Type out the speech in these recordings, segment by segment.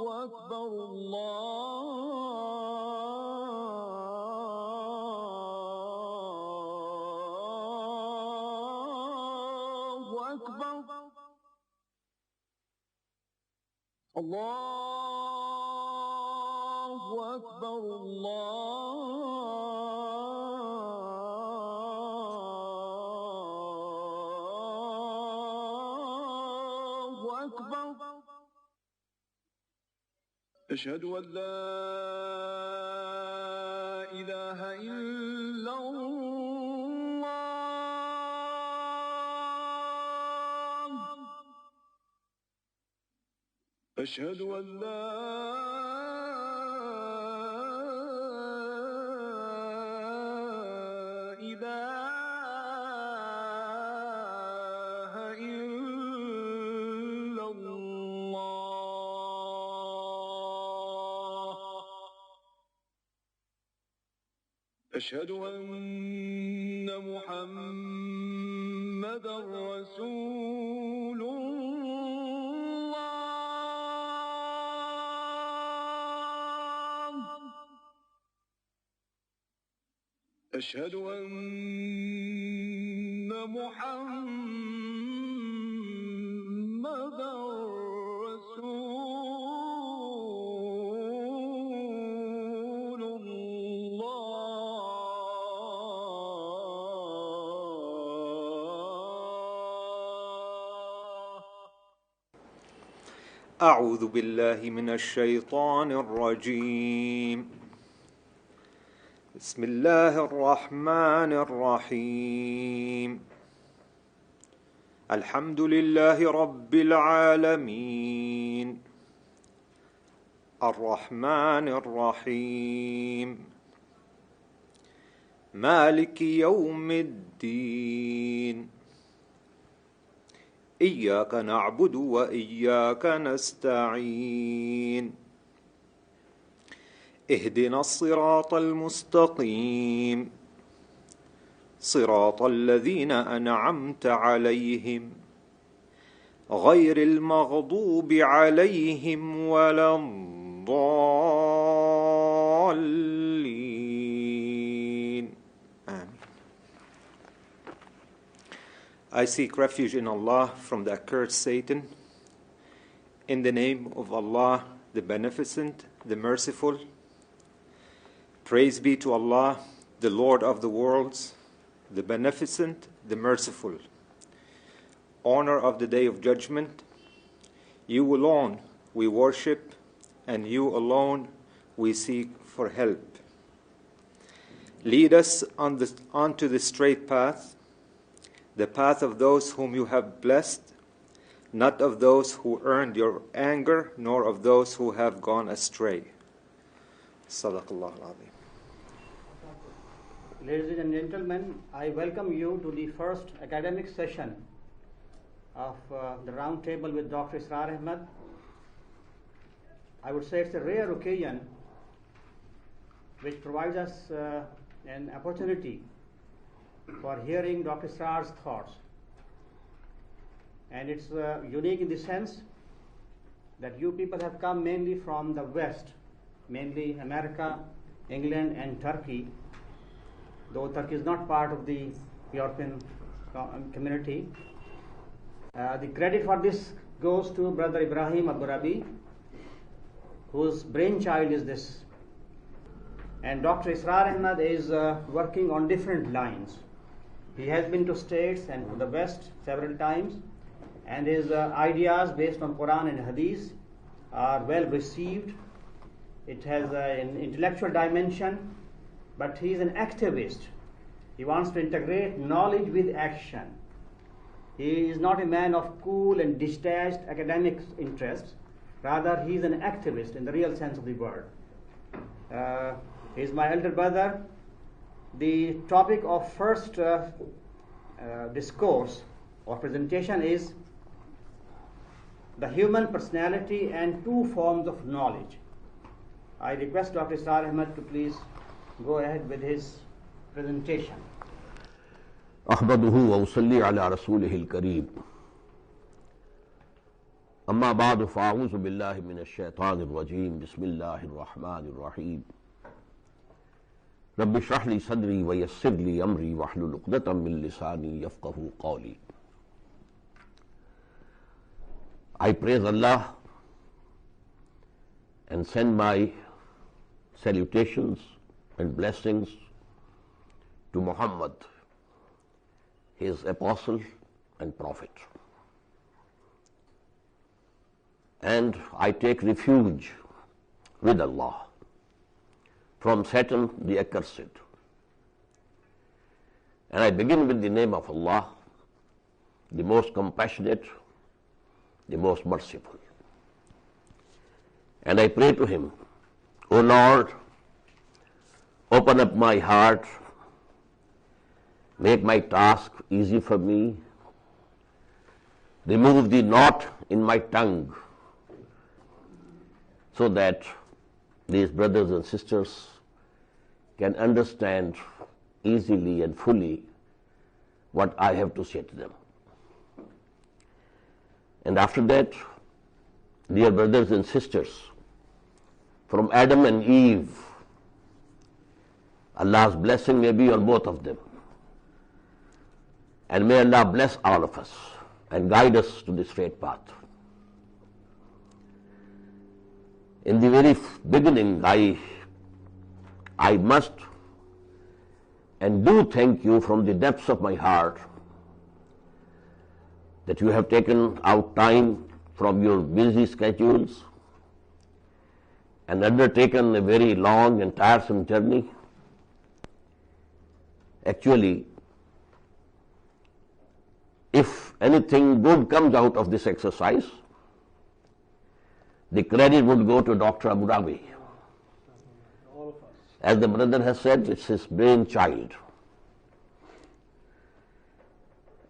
أكبر الله أكبر الله أكبر الله أكبر أشهد أن لا إله إلا الله أشهد أن لا إله إلا الله أشهد أن محمدا رسول الله أشهد أن محمدا رسول الله أعوذ بالله من الشيطان الرجيم بسم الله الرحمن الرحيم الحمد لله رب العالمين الرحمن الرحيم مالك يوم الدين إياك نعبد وإياك نستعين اهدنا الصراط المستقيم صراط الذين أنعمت عليهم غير المغضوب عليهم ولا الضالين آمين. I seek refuge in Allah from the accursed Satan. In the name of Allah, the Beneficent, the Merciful. Praise be to Allah, the Lord of the worlds, the Beneficent, the Merciful. Honor of the Day of Judgment. You alone we worship, and you alone we seek for help. Lead us onto the straight path, the path of those whom you have blessed, not of those who earned your anger, nor of those who have gone astray. Sadaqallah al-Azim. Ladies and gentlemen, I welcome you to the first academic session of the round table with Dr. Israr Ahmed. I would say it's a rare occasion which provides us an opportunity for hearing Dr. Israr's thoughts. And it's unique in the sense that you people have come mainly from the West, mainly America, England and Turkey, though Turkey is not part of the European community. The credit for this goes to Brother Ibrahim Abdurabi, whose brainchild is this. And Dr. Israr Ahmed is working on different lines. He has been to states and to the West several times, and his ideas based on Qur'an and Hadith are well received. It has an intellectual dimension, but he is an activist. He wants to integrate knowledge with action. He is not a man of cool and detached academic interests. Rather, he is an activist in the real sense of the word. He is my elder brother. The topic of first discourse or presentation is the human personality and two forms of knowledge. I request Dr. Israr Ahmed to please go ahead with his presentation. أحمده وأصلي على رسوله الكريم أما بعد فأعوذ بالله من الشيطان الرجيم بسم الله الرحمن الرحيم رب اشرح لي صدري ويسر لي أمري واحلل عقدة من لساني يفقهوا قولي. I praise Allah and send my salutations and blessings to Muhammad, his apostle and prophet. And I take refuge with Allah from Satan the accursed. And I begin with the name of Allah, the most compassionate, the most merciful. And I pray to Him, O Lord, open up my heart, make my task easy for me, remove the knot in my tongue, so that these brothers and sisters can understand easily and fully what I have to say to them. And after that, dear brothers and sisters, from Adam and Eve, Allah's blessing may be on both of them. And may Allah bless all of us and guide us to the straight path. In the very beginning, I must and do thank you from the depths of my heart that you have taken out time from your busy schedules and undertaken a very long and tiresome journey. Actually, if anything good comes out of this exercise, the credit would go to Dr. Aburabi. As the brother has said, it's his brainchild.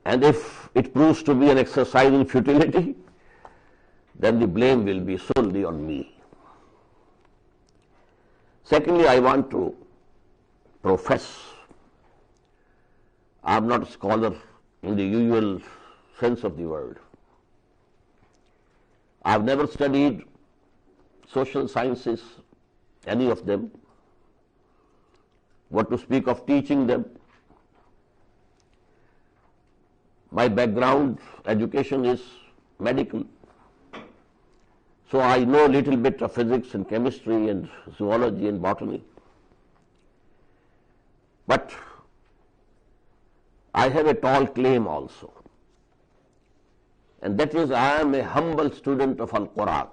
And if it proves to be an exercise in futility, then the blame will be solely on me. Secondly, I want to profess, I'm not a scholar in the usual sense of the word. I've never studied social sciences, any of them. What to speak of teaching them? My background, education is medical. So I know a little bit of physics and chemistry and zoology and botany. But I have a tall claim also. And that is, I am a humble student of Al-Qur'an.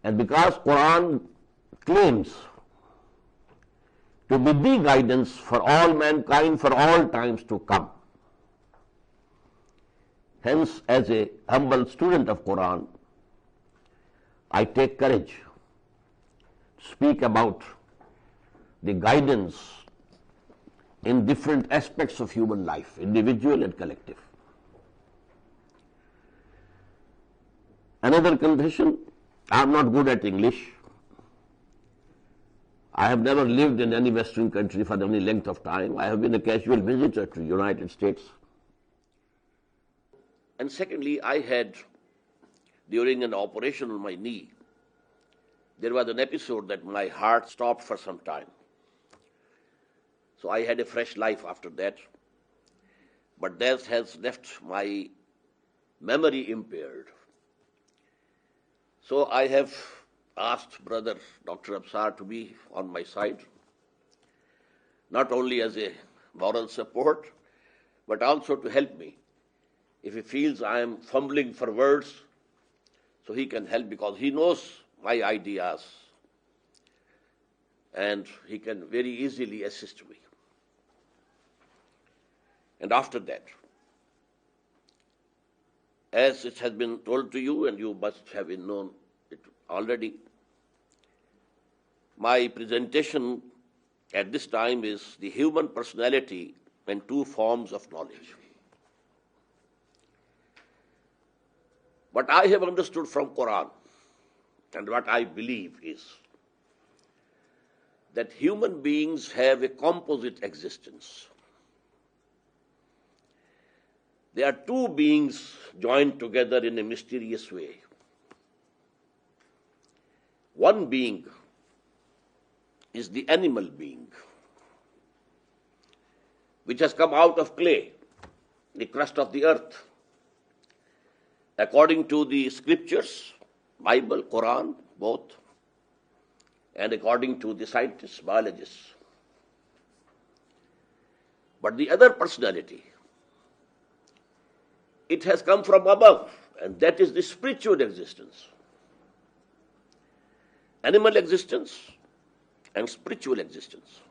And because Qur'an claims to be the guidance for all mankind for all times to come, hence, as a humble student of Qur'an, I take courage to speak about the guidance in different aspects of human life, individual and collective. Another confession, I am not good at English. I have never lived in any Western country for any length of time. I have been a casual visitor to the United States. And secondly, I had, during an operation on my knee, there was an episode that my heart stopped for some time. So I had a fresh life after that. But that has left my memory impaired. So I have asked Brother Dr. Absar to be on my side, not only as a moral support, but also to help me. If he feels I am fumbling for words, so he can help because he knows my ideas and he can very easily assist me. And after that, as it has been told to you, and you must have known it already, my presentation at this time is the human personality and two forms of knowledge. What I have understood from Qur'an and what I believe is that human beings have a composite existence. They are two beings joined together in a mysterious way. One being is the animal being, which has come out of clay, the crust of the earth. According to the scriptures, Bible, Qur'an, both, and according to the scientists, biologists. But the other personality, it has come from above, and that is the spiritual existence. Animal existence and spiritual existence.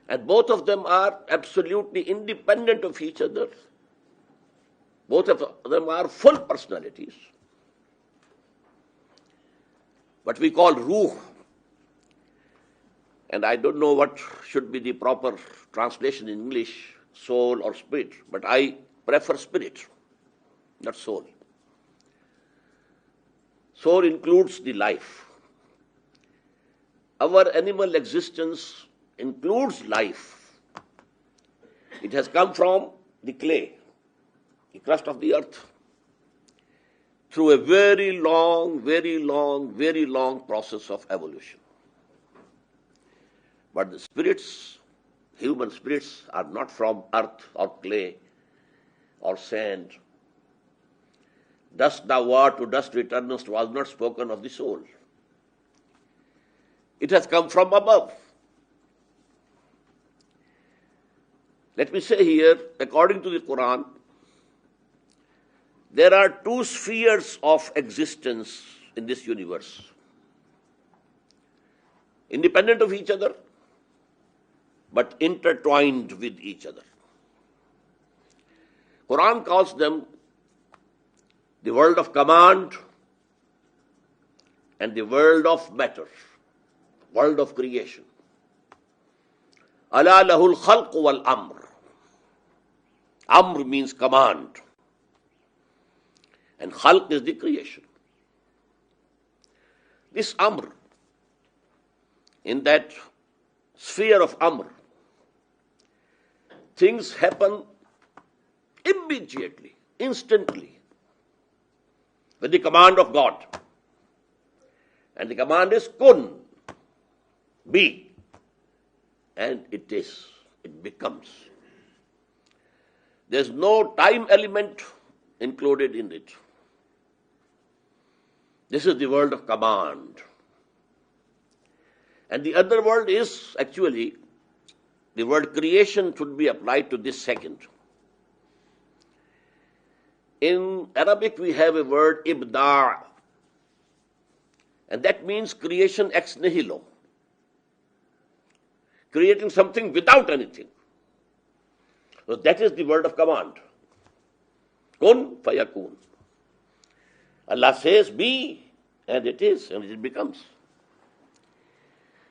And both of them are absolutely independent of each other. Both of them are full personalities. What we call ruh. And I don't know what should be the proper translation in English, soul or spirit, but I prefer spirit, not soul. Soul includes the life. Our animal existence includes life. It has come from the clay, the crust of the earth, through a very long process of evolution. But the spirits, human spirits, are not from earth or clay or sand. Dust thou art, to dust returnest was not spoken of the soul. It has come from above. Let me say here, according to the Qur'an, there are two spheres of existence in this universe, independent of each other, but intertwined with each other. Qur'an calls them the world of command and the world of matter, world of creation. Ala lahul khalq wal amr. Amr means command, and khalq is the creation. This amr, in that sphere of amr, things happen immediately, instantly, with the command of God. And the command is kun, be, and it is, it becomes. There's no time element included in it. This is the world of command. And the other world is actually, the word creation should be applied to this second. In Arabic we have a word ibda', and that means creation ex nihilo, creating something without anything. So that is the word of command. Kun fayakun. Allah says be, and it is, and it becomes.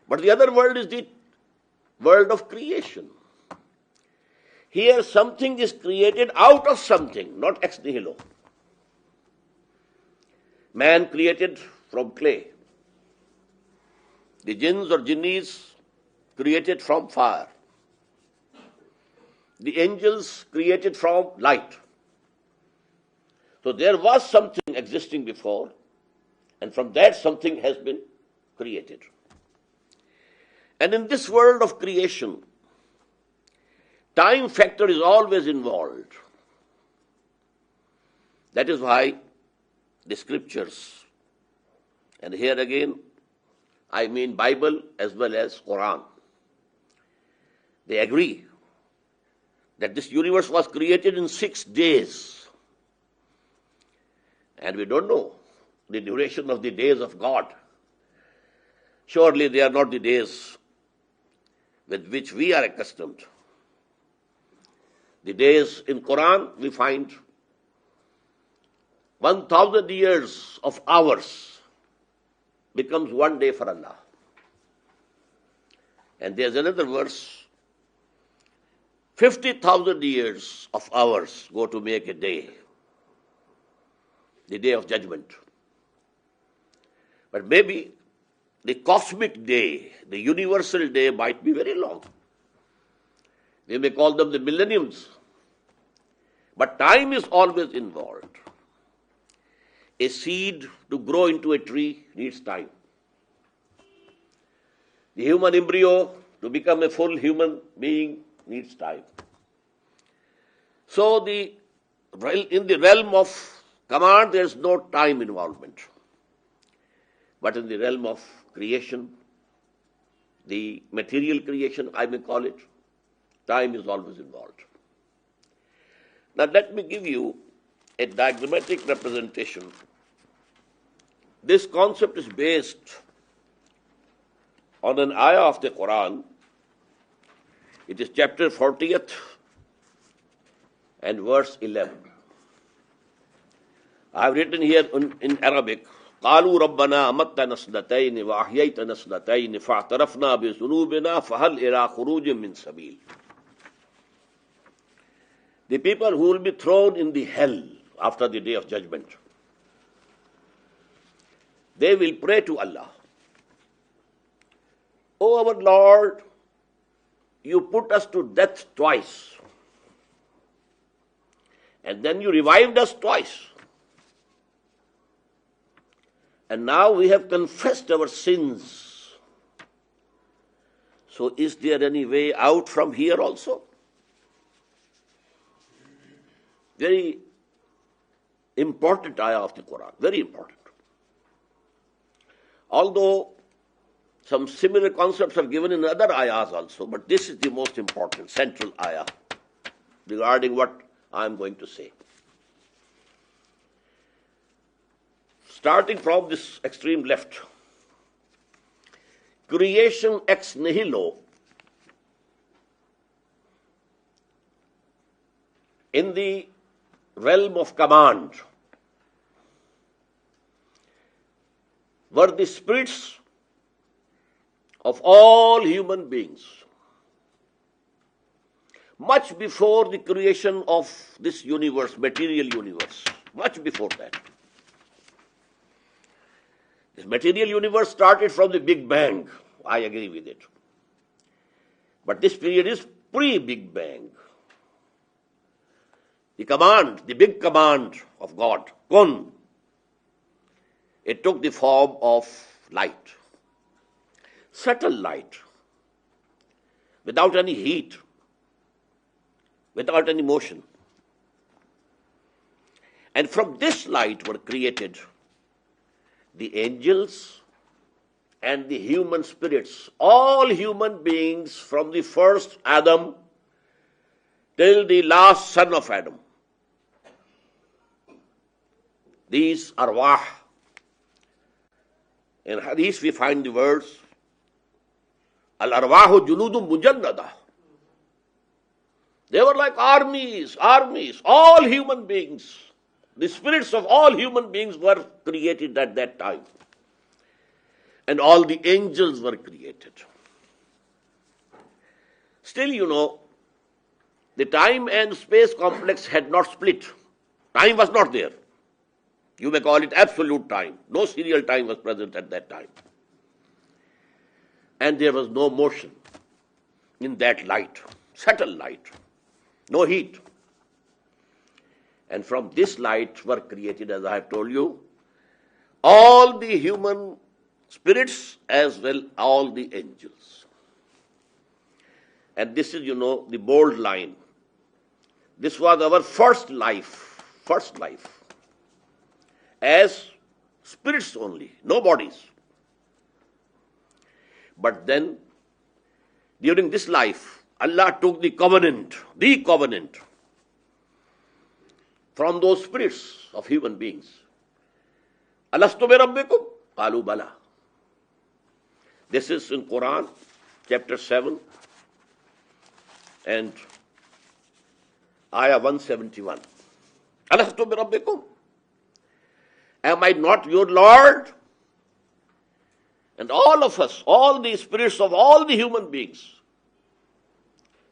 But the other world is the world of creation. Here something is created out of something, not ex nihilo. Man created from clay. The jinns or jinnis created from fire. The angels created from light. So there was something existing before, and from that something has been created. And in this world of creation, time factor is always involved. That is why the scriptures, and here again I mean Bible as well as Qur'an, they agree that this universe was created in 6 days. And we don't know the duration of the days of God. Surely they are not the days with which we are accustomed. The days in Quran we find 1,000 years of hours becomes 1 day for Allah. And there's another verse, 50,000 years of hours go to make a day, the day of judgment. But maybe the cosmic day, the universal day might be very long. We may call them the millenniums. But time is always involved. A seed to grow into a tree needs time. The human embryo to become a full human being needs time. So in the realm of command, there is no time involvement. But in the realm of creation, the material creation, I may call it, time is always involved. Now let me give you a diagrammatic representation. This concept is based on an ayah of the Qur'an. It is chapter 40th and verse 11. I have written here in Arabic, قالوا ربنا أمتنا سنتين وأحييتنا سنتين فاعترفنا بذنوبنا فهل إلى خروج من سبيل. The people who will be thrown in the hell after the day of judgment, they will pray to Allah, O our Lord, you put us to death twice, and then you revived us twice. And now we have confessed our sins. So is there any way out from here also? Very important ayah of the Qur'an, very important. Although some similar concepts are given in other ayahs also, but this is the most important, central ayah regarding what I am going to say. Starting from this extreme left, creation ex nihilo, in the realm of command, were the spirits of all human beings. Much before the creation of this universe, material universe, much before that. This material universe started from the Big Bang. I agree with it. But this period is pre-Big Bang. The command, the big command of God, kun, it took the form of light. Subtle light, without any heat, without any motion. And from this light were created the angels and the human spirits, all human beings from the first Adam till the last son of Adam. These R.A.A. In Hadith we find the words, Al-Arwahu Junudum Mujannada. They were like armies, all human beings. The spirits of all human beings were created at that time. And all the angels were created. Still, the time and space complex had not split. Time was not there. You may call it absolute time. No serial time was present at that time. And there was no motion in that light, subtle light, no heat. And from this light were created, as I have told you, all the human spirits as well all the angels. And this is, the bold line. This was our first life, as spirits only, no bodies. But then, during this life, Allah took the covenant from those spirits of human beings. Alastu bi rabbikum? Qalu bala. This is in Qur'an, chapter 7 and ayah 171. Alastu bi rabbikum? Am I not your Lord? And all of us, all the spirits of all the human beings,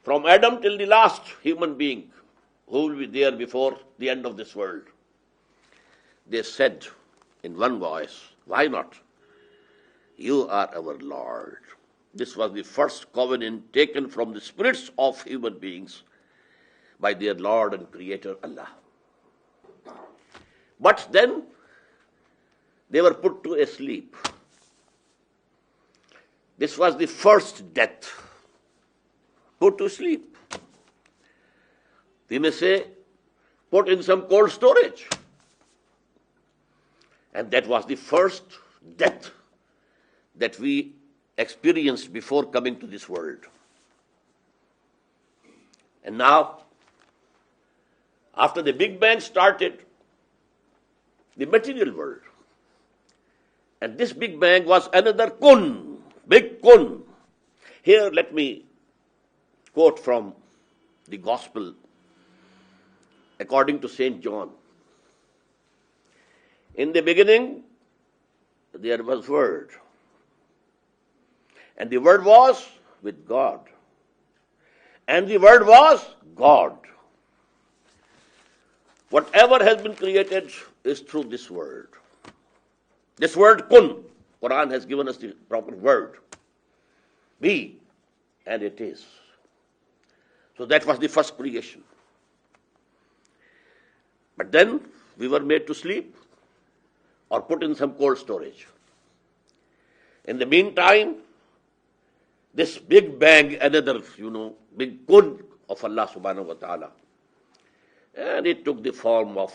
from Adam till the last human being who will be there before the end of this world, they said in one voice, why not? You are our Lord. This was the first covenant taken from the spirits of human beings by their Lord and Creator Allah. But then they were put to sleep. This was the first death, put to sleep. We may say, put in some cold storage. And that was the first death that we experienced before coming to this world. And now, after the Big Bang started, the material world. And this Big Bang was another kun, big kun. Here let me quote from the Gospel according to St. John. In the beginning, there was Word. And the Word was with God. And the Word was God. Whatever has been created is through this word. This word kun, Qur'an has given us the proper word. Be, and it is. So that was the first creation. But then we were made to sleep or put in some cold storage. In the meantime, this Big Bang, another, big kun of Allah subhanahu wa ta'ala. And it took the form of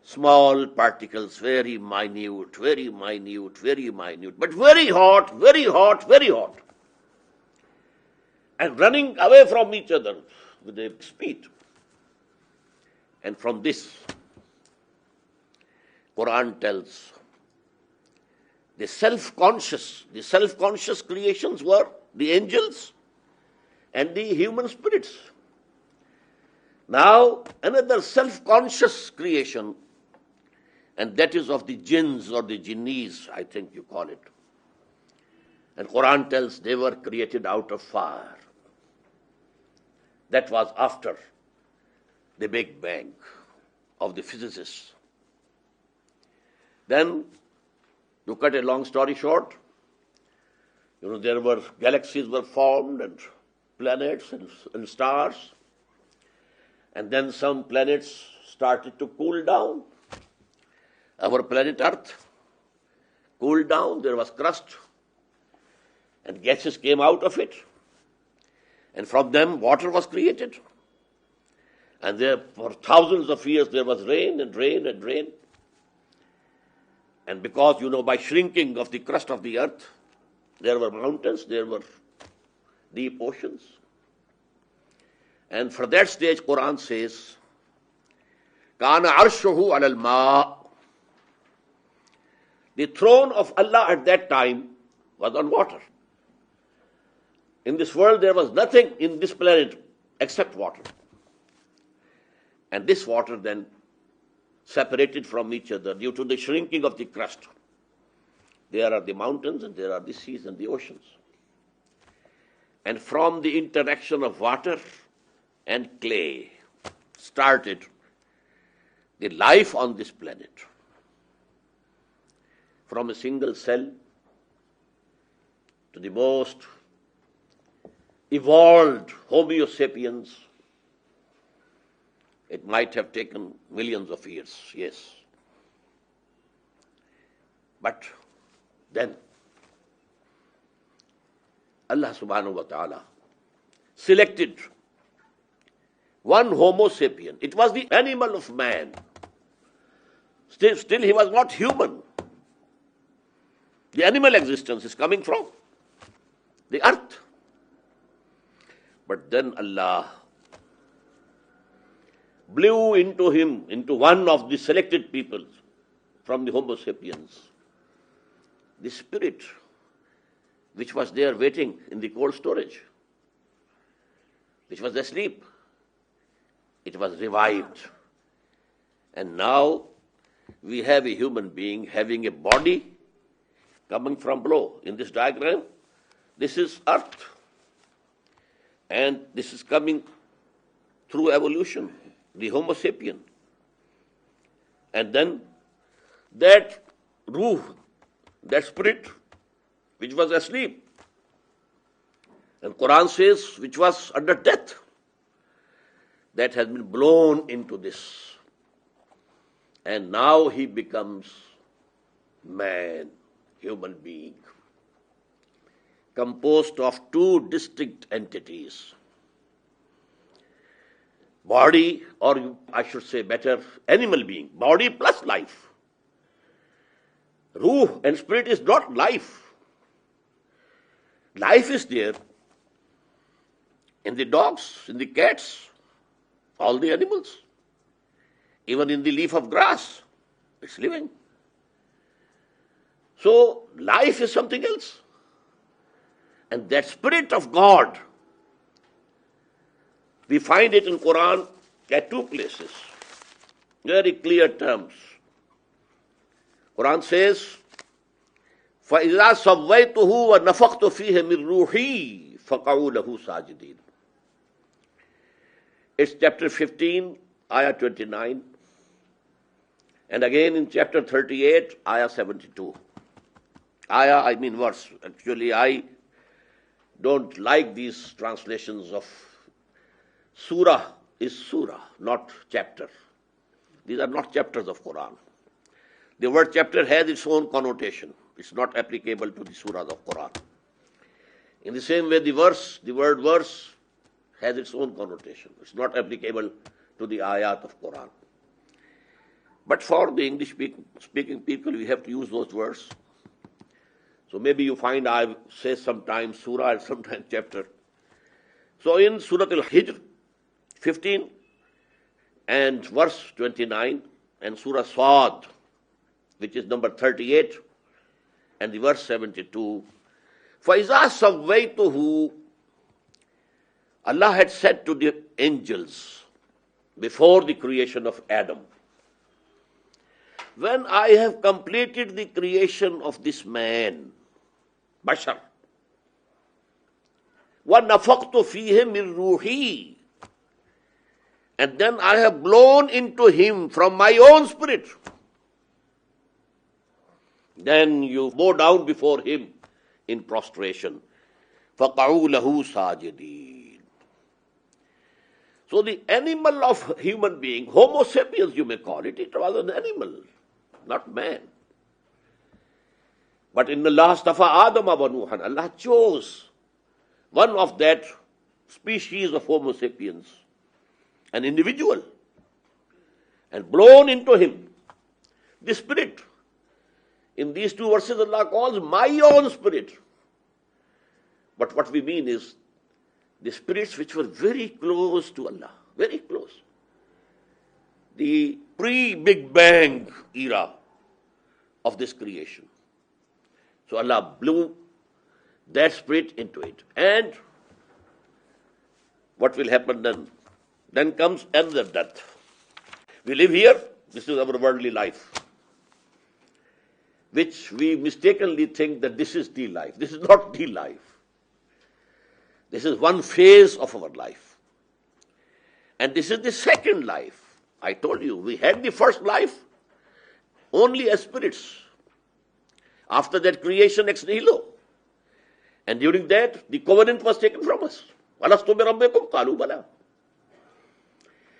small particles, very minute, but very hot, very hot, very hot. And running away from each other with a speed. And from this, Qur'an tells, the self-conscious creations were the angels and the human spirits. Now, another self-conscious creation, and that is of the jinns or the jinnis, I think you call it. And Qur'an tells they were created out of fire. That was after the Big Bang of the physicists. Then, to cut a long story short, there were galaxies were formed and planets and stars. And then some planets started to cool down. Our planet Earth cooled down, there was crust, and gases came out of it. And from them, water was created. And there, for thousands of years, there was rain and rain and rain. And because, by shrinking of the crust of the earth, there were mountains, there were deep oceans. And for that stage, Qur'an says, Kana arshuhu alal ma. The throne of Allah at that time was on water. In this world, there was nothing in this planet except water. And this water then separated from each other due to the shrinking of the crust. There are the mountains and there are the seas and the oceans. And from the interaction of water and clay started the life on this planet. From a single cell to the most evolved Homo sapiens, it might have taken millions of years, yes. But then Allah subhanahu wa ta'ala selected one Homo sapien. It was the animal of man. Still he was not human. The animal existence is coming from the earth. But then Allah blew into him, into one of the selected people from the Homo sapiens, the spirit which was there waiting in the cold storage, which was asleep. It was revived. And now we have a human being having a body coming from below. In this diagram, this is earth. And this is coming through evolution, the Homo sapien. And then that ruh, that spirit, which was asleep, and Qur'an says, which was under death. that has been blown into this. And now he becomes man, human being, composed of two distinct entities. Body, or I should say better, animal being, body plus life. Ruh and spirit is not life. Life is there in the dogs, in the cats, all the animals. Even in the leaf of grass, it's living. So life is something else. And that spirit of God, we find it in Qur'an at two places. Very clear terms. Quran says, فَإِذَا سَوَّيْتُهُ وَنَفَخْتُ فِيهِ مِنْ رُوحِي فَقَعُوا لَهُ سَاجِدِينَ. It's chapter 15, ayah 29. And again in chapter 38, ayah 72. Ayah, I mean verse. Actually, I don't like these translations of surah is surah, not chapter. These are not chapters of Quran. The word chapter has its own connotation. It's not applicable to the surahs of Quran. In the same way, the word verse has its own connotation. It's not applicable to the ayat of Quran. But for the English speaking people, we have to use those words. So maybe you find I say sometimes surah and sometimes chapter. So in Surah Al-Hijr 15 and verse 29 and Surah Sad, which is number 38 and the verse 72, فَإِذَا سَوَّيْتُهُ, Allah had said to the angels before the creation of Adam, when I have completed the creation of this man, Bashar, وَنَفَقْتُ فِيهِ مِنْ رُوحِي, and then I have blown into him from my own spirit, then you bow down before him in prostration. فَقَعُوا لَهُ سَاجِدِينَ. So the animal of human being, Homo sapiens you may call it, it was an animal, not man. But in the last of Adam wa Nuhan, Allah chose one of that species of Homo sapiens, an individual, and blown into him the spirit. In these two verses, Allah calls my own spirit. But what we mean is the spirits which were very close to Allah, very close. The pre-Big Bang era of this creation. So Allah blew that spirit into it. And what will happen then? Then comes another death. We live here, this is our worldly life, which we mistakenly think that this is the life. This is not the life. This is one phase of our life. And this is the second life. I told you, we had the first life only as spirits. After that, creation ex nihilo. And during that, the covenant was taken from us. وَلَسْتُ بِرَبِّكُمْ قَالُوا بَلَى.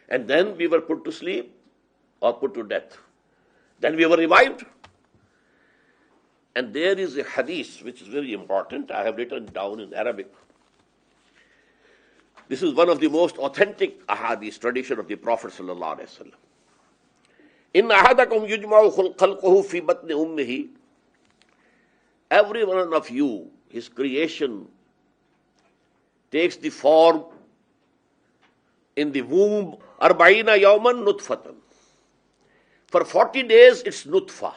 And then we were put to sleep or put to death. Then we were revived. And there is a hadith which is very important. I have written down in Arabic. This is one of the most authentic ahadith tradition of the Prophet sallallahu alaihi wasallam. In ahadakum yujma'u khalquhu fi batni ummihi. Every one of you, his creation takes the form in the womb. Arba'ina yawman nutfatan. For 40 days it's nutfa,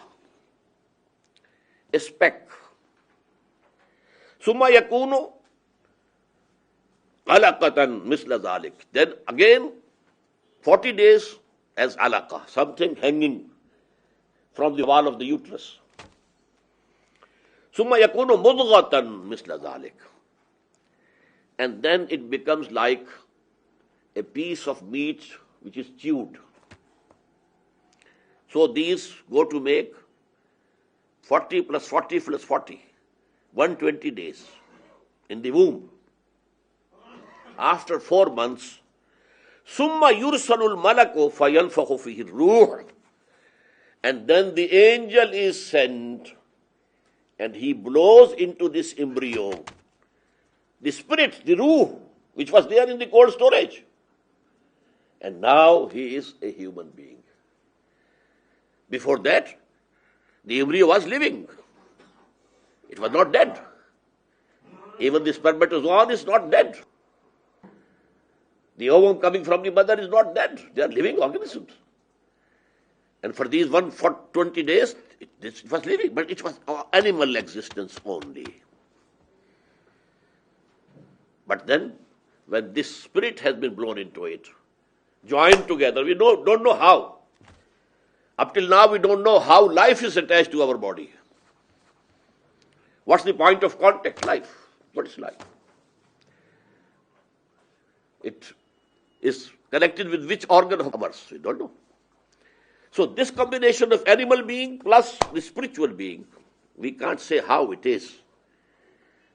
a speck. Summa yakunu alaqatan misla dhalik. Then again 40 days as alaqa, something hanging from the wall of the uterus. Summa yakunu mudghatan misla dhalik. And then it becomes like a piece of meat which is chewed. So these go to make 40 plus 40 plus 40, 120 days in the womb. After 4 months, Summa yursalul malaku fayanfakhu fihi ruh. And then the angel is sent and he blows into this embryo the spirit, the ruh, which was there in the cold storage. And now he is a human being. Before that, the embryo was living. It was not dead. Even the spermatozoon is not dead. The ovum coming from the mother is not dead. They are living organisms. And for these 120 days, it was living, but it was animal existence only. But then, when this spirit has been blown into it, joined together, we don't know how. Up till now, we don't know how life is attached to our body. What's the point of contact? Life. What is life? It is connected with which organ of ours? We don't know. So this combination of animal being plus the spiritual being, we can't say how it is.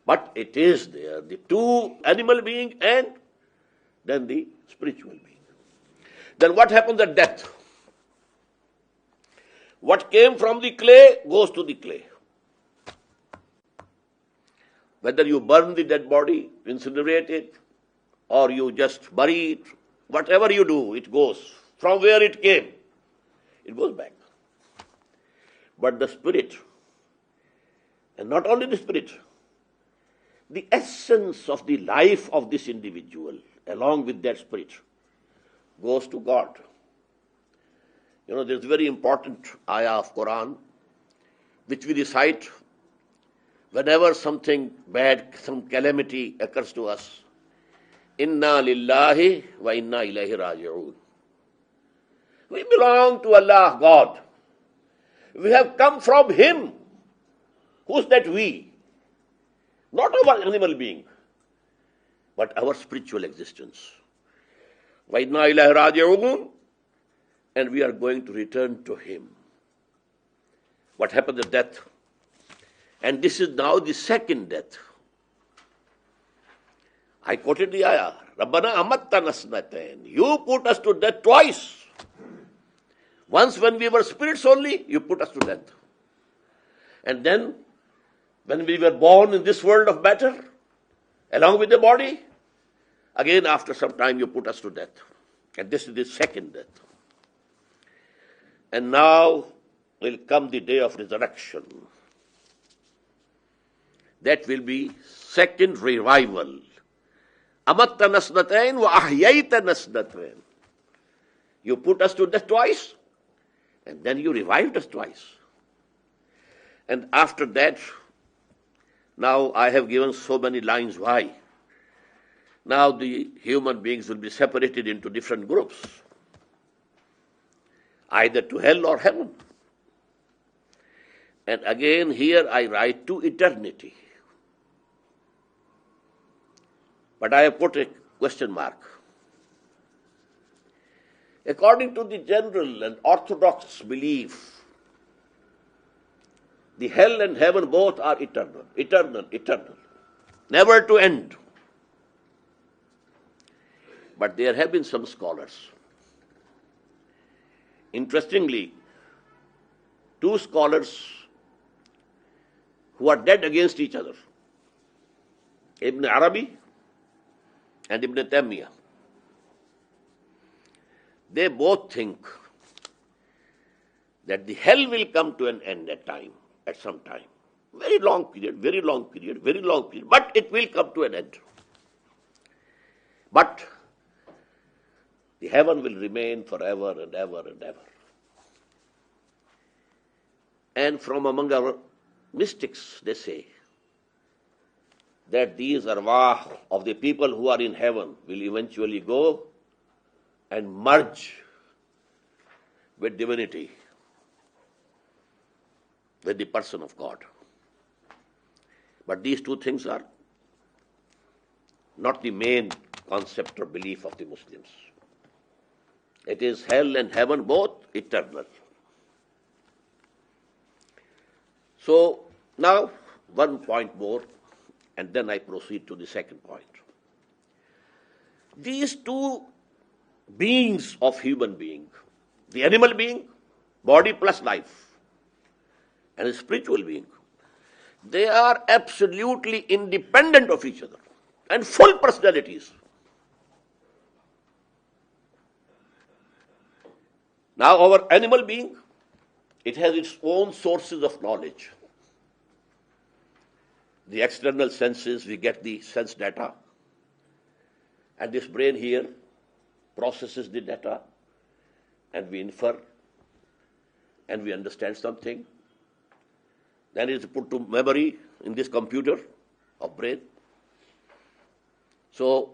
But it is there, the two animal being and then the spiritual being. Then what happens at death? What came from the clay goes to the clay. Whether you burn the dead body, incinerate it, or you just bury it, whatever you do, it goes. From where it came, it goes back. But the spirit, and not only the spirit, the essence of the life of this individual, along with that spirit, goes to God. You know, there's a very important ayah of Qur'an, which we recite whenever something bad, some calamity occurs to us. Inna lillahi wa inna ilayhi raji'un. We belong to Allah, God. We have come from Him. Who's that we? Not our animal being, but our spiritual existence. Wa inna ilayhi raji'un. And we are going to return to Him. What happens at death? And this is now the second death. I quoted the ayah. Rabbana amatta nasnatain. You put us to death twice. Once when we were spirits only, you put us to death. And then, when we were born in this world of matter, along with the body, again after some time you put us to death. And this is the second death. And now will come the day of resurrection. That will be second revival. Amatta nasnatain wa ahyayta nasnatain. You put us to death twice, and then you revived us twice. And after that, now I have given so many lines why. Now the human beings will be separated into different groups, either to hell or heaven. And again here I write to eternity. But I have put a question mark. According to the general and orthodox belief, the hell and heaven both are eternal, eternal, eternal, never to end. But there have been some scholars. Interestingly, two scholars who are dead against each other, Ibn Arabi and Ibn Taymiyyah, they both think that the hell will come to an end at some time. Very long period, very long period, very long period, but it will come to an end. But the heaven will remain forever and ever and ever. And from among our mystics, they say that these arwah of the people who are in heaven will eventually go and merge with divinity, with the person of God. But these two things are not the main concept or belief of the Muslims. It is hell and heaven both eternal. So now one point more, and then I proceed to the second point. These two beings of human being. The animal being, body plus life, and a spiritual being. They are absolutely independent of each other and full personalities. Now our animal being, it has its own sources of knowledge. The external senses, we get the sense data, and this brain here processes the data, and we infer, and we understand something. Then it is put to memory in this computer of brain. So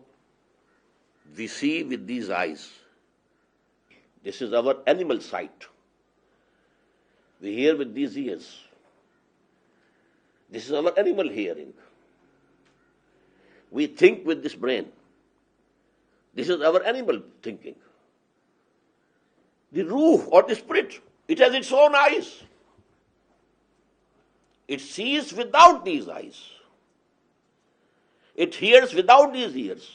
we see with these eyes. This is our animal sight. We hear with these ears. This is our animal hearing. We think with this brain. This is our animal thinking. The ruh or the spirit, it has its own eyes. It sees without these eyes. It hears without these ears.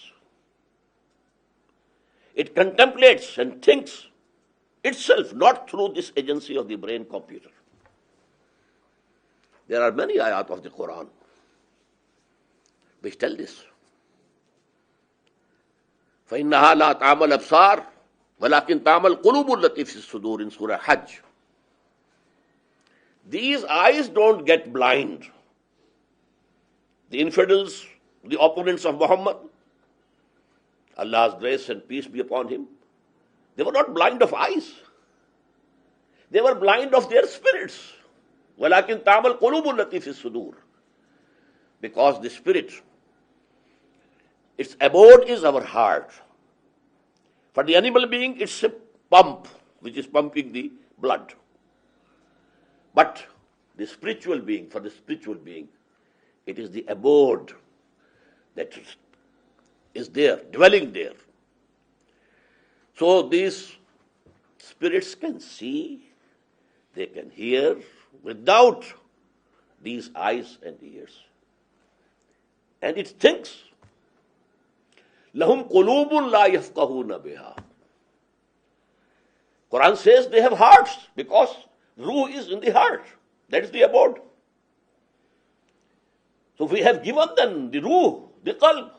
It contemplates and thinks itself, not through this agency of the brain computer. There are many ayat of the Qur'an which tell this. فَإِنَّهَا لَا تَعْمَلْ أَبْصَارُ وَلَكِنْ تَعْمَلْ قُلُوبُ الَّتِي فِي الصُّدُورِ in Surah Hajj. These eyes don't get blind. The infidels, the opponents of Muhammad, Allah's grace and peace be upon him, they were not blind of eyes. They were blind of their spirits. وَلَكِنْ تَعْمَلْ قُلُوبُ الَّتِي فِي الصُّدُورِ. Because the spirit, its abode is our heart. For the animal being, it's a pump which is pumping the blood. But the spiritual being, for the spiritual being, it is the abode that is there, dwelling there. So these spirits can see, they can hear without these eyes and ears. And it thinks. لَهُمْ قُلُوبٌ لَا يَفْقَهُونَ بِهَا. Quran says they have hearts because ruh is in the heart. That is the abode. So we have given them the ruh, the qalb,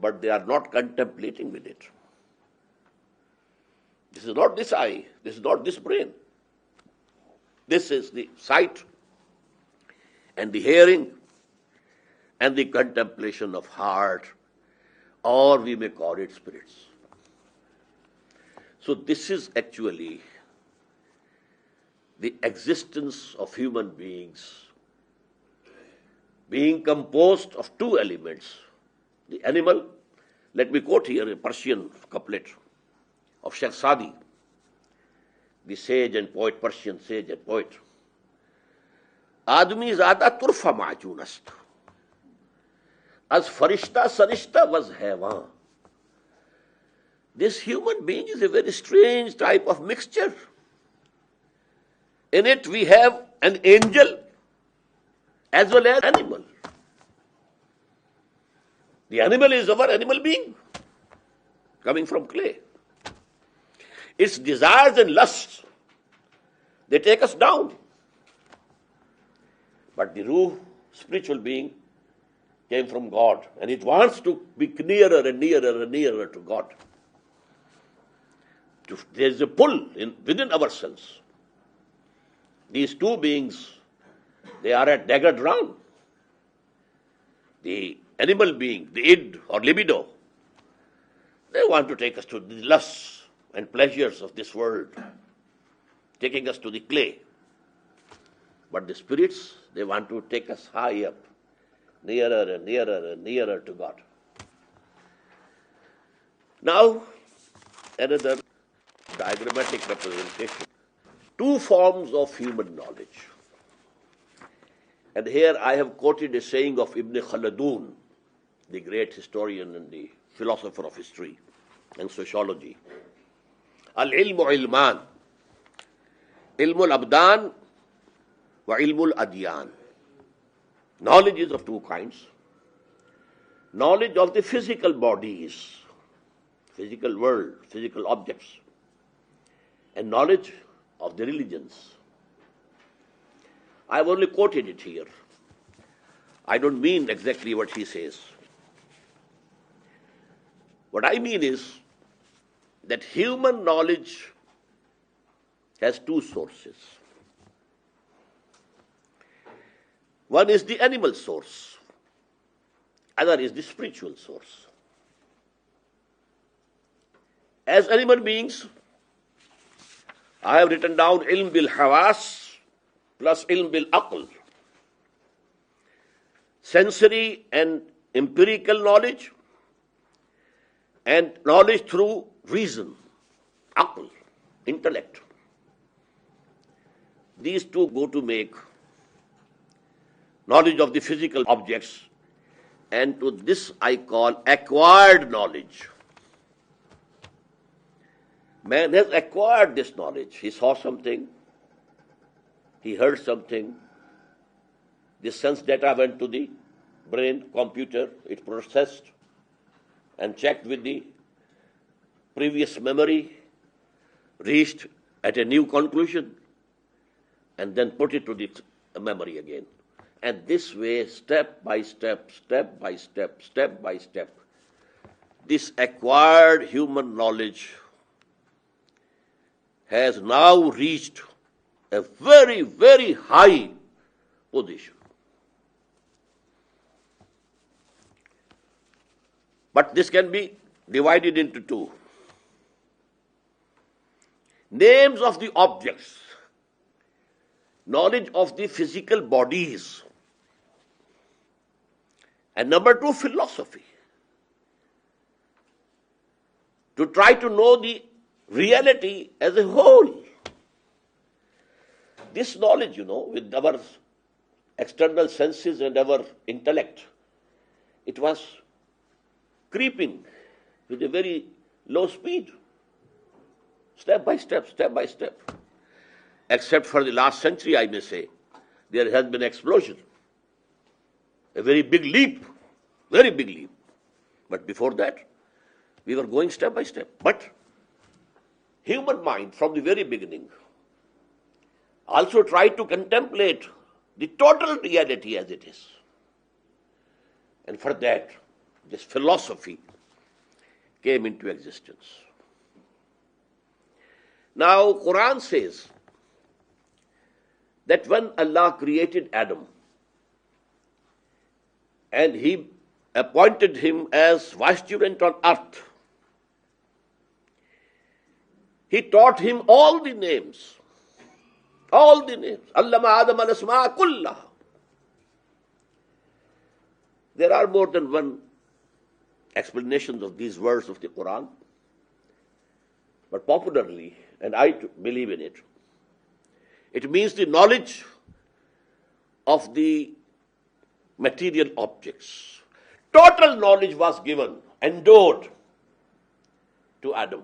but they are not contemplating with it. This is not this eye, this is not this brain. This is the sight and the hearing and the contemplation of heart, or we may call it spirits. So this is actually the existence of human beings being composed of two elements. The animal, let me quote here a Persian couplet of Sheikh Sadi, the sage and poet, Persian sage and poet. Admi zada turfa ma'junast, as farishta sarishta was haywan. This human being is a very strange type of mixture. In it we have an angel as well as animal. The animal is our animal being, coming from clay. Its desires and lusts, they take us down. But the ruh, spiritual being, came from God, and it wants to be nearer and nearer and nearer to God. There is a pull within ourselves. These two beings, they are at dagger drawn. The animal being, the id or libido, they want to take us to the lusts and pleasures of this world, taking us to the clay. But the spirits, they want to take us high up, nearer and nearer and nearer to God. Now, another diagrammatic representation. Two forms of human knowledge. And here I have quoted a saying of Ibn Khaldun, the great historian and the philosopher of history and sociology. Al-ilmu ilman, ilmul abdan wa ilmul adyan. Knowledge is of two kinds. Knowledge of the physical bodies, physical world, physical objects, and knowledge of the religions. I've only quoted it here. I don't mean exactly what he says. What I mean is that human knowledge has two sources. One is the animal source, other is the spiritual source. As animal beings, I have written down ilm bil hawas plus ilm bil aql. Sensory and empirical knowledge and knowledge through reason, aql, intellect. These two go to make knowledge of the physical objects, and to this I call acquired knowledge. Man has acquired this knowledge. He saw something, he heard something, the sense data went to the brain, computer, it processed and checked with the previous memory, reached at a new conclusion, and then put it to the memory again. And this way, step by step, this acquired human knowledge has now reached a very, very high position. But this can be divided into two. Names of the objects, knowledge of the physical bodies, and number two, philosophy. To try to know the reality as a whole. This knowledge, with our external senses and our intellect, it was creeping with a very low speed, step by step. Except for the last century, I may say, there has been an explosion, a very big leap. But before that, we were going step by step. But human mind, from the very beginning, also tried to contemplate the total reality as it is. And for that, this philosophy came into existence. Now, Qur'an says that when Allah created Adam and He appointed him as vicegerent on earth, He taught him all the names. Allama Adam al-asma kullaha. There are more than one explanations of these words of the Qur'an, but popularly, and I believe in it, it means the knowledge of the material objects. Total knowledge was given, endowed to Adam.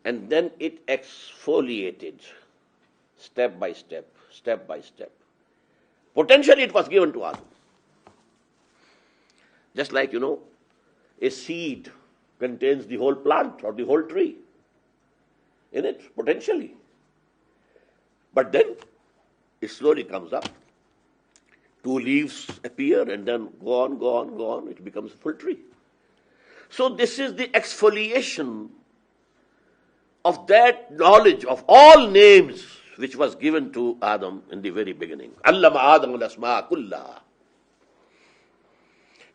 And then it exfoliated step by step. Potentially it was given to Adam. Just like, a seed contains the whole plant or the whole tree in it, potentially. But then it slowly comes up. 2 leaves appear and then go on, it becomes a full tree. So this is the exfoliation of that knowledge of all names which was given to Adam in the very beginning. Allama Adam al-asma kullaha.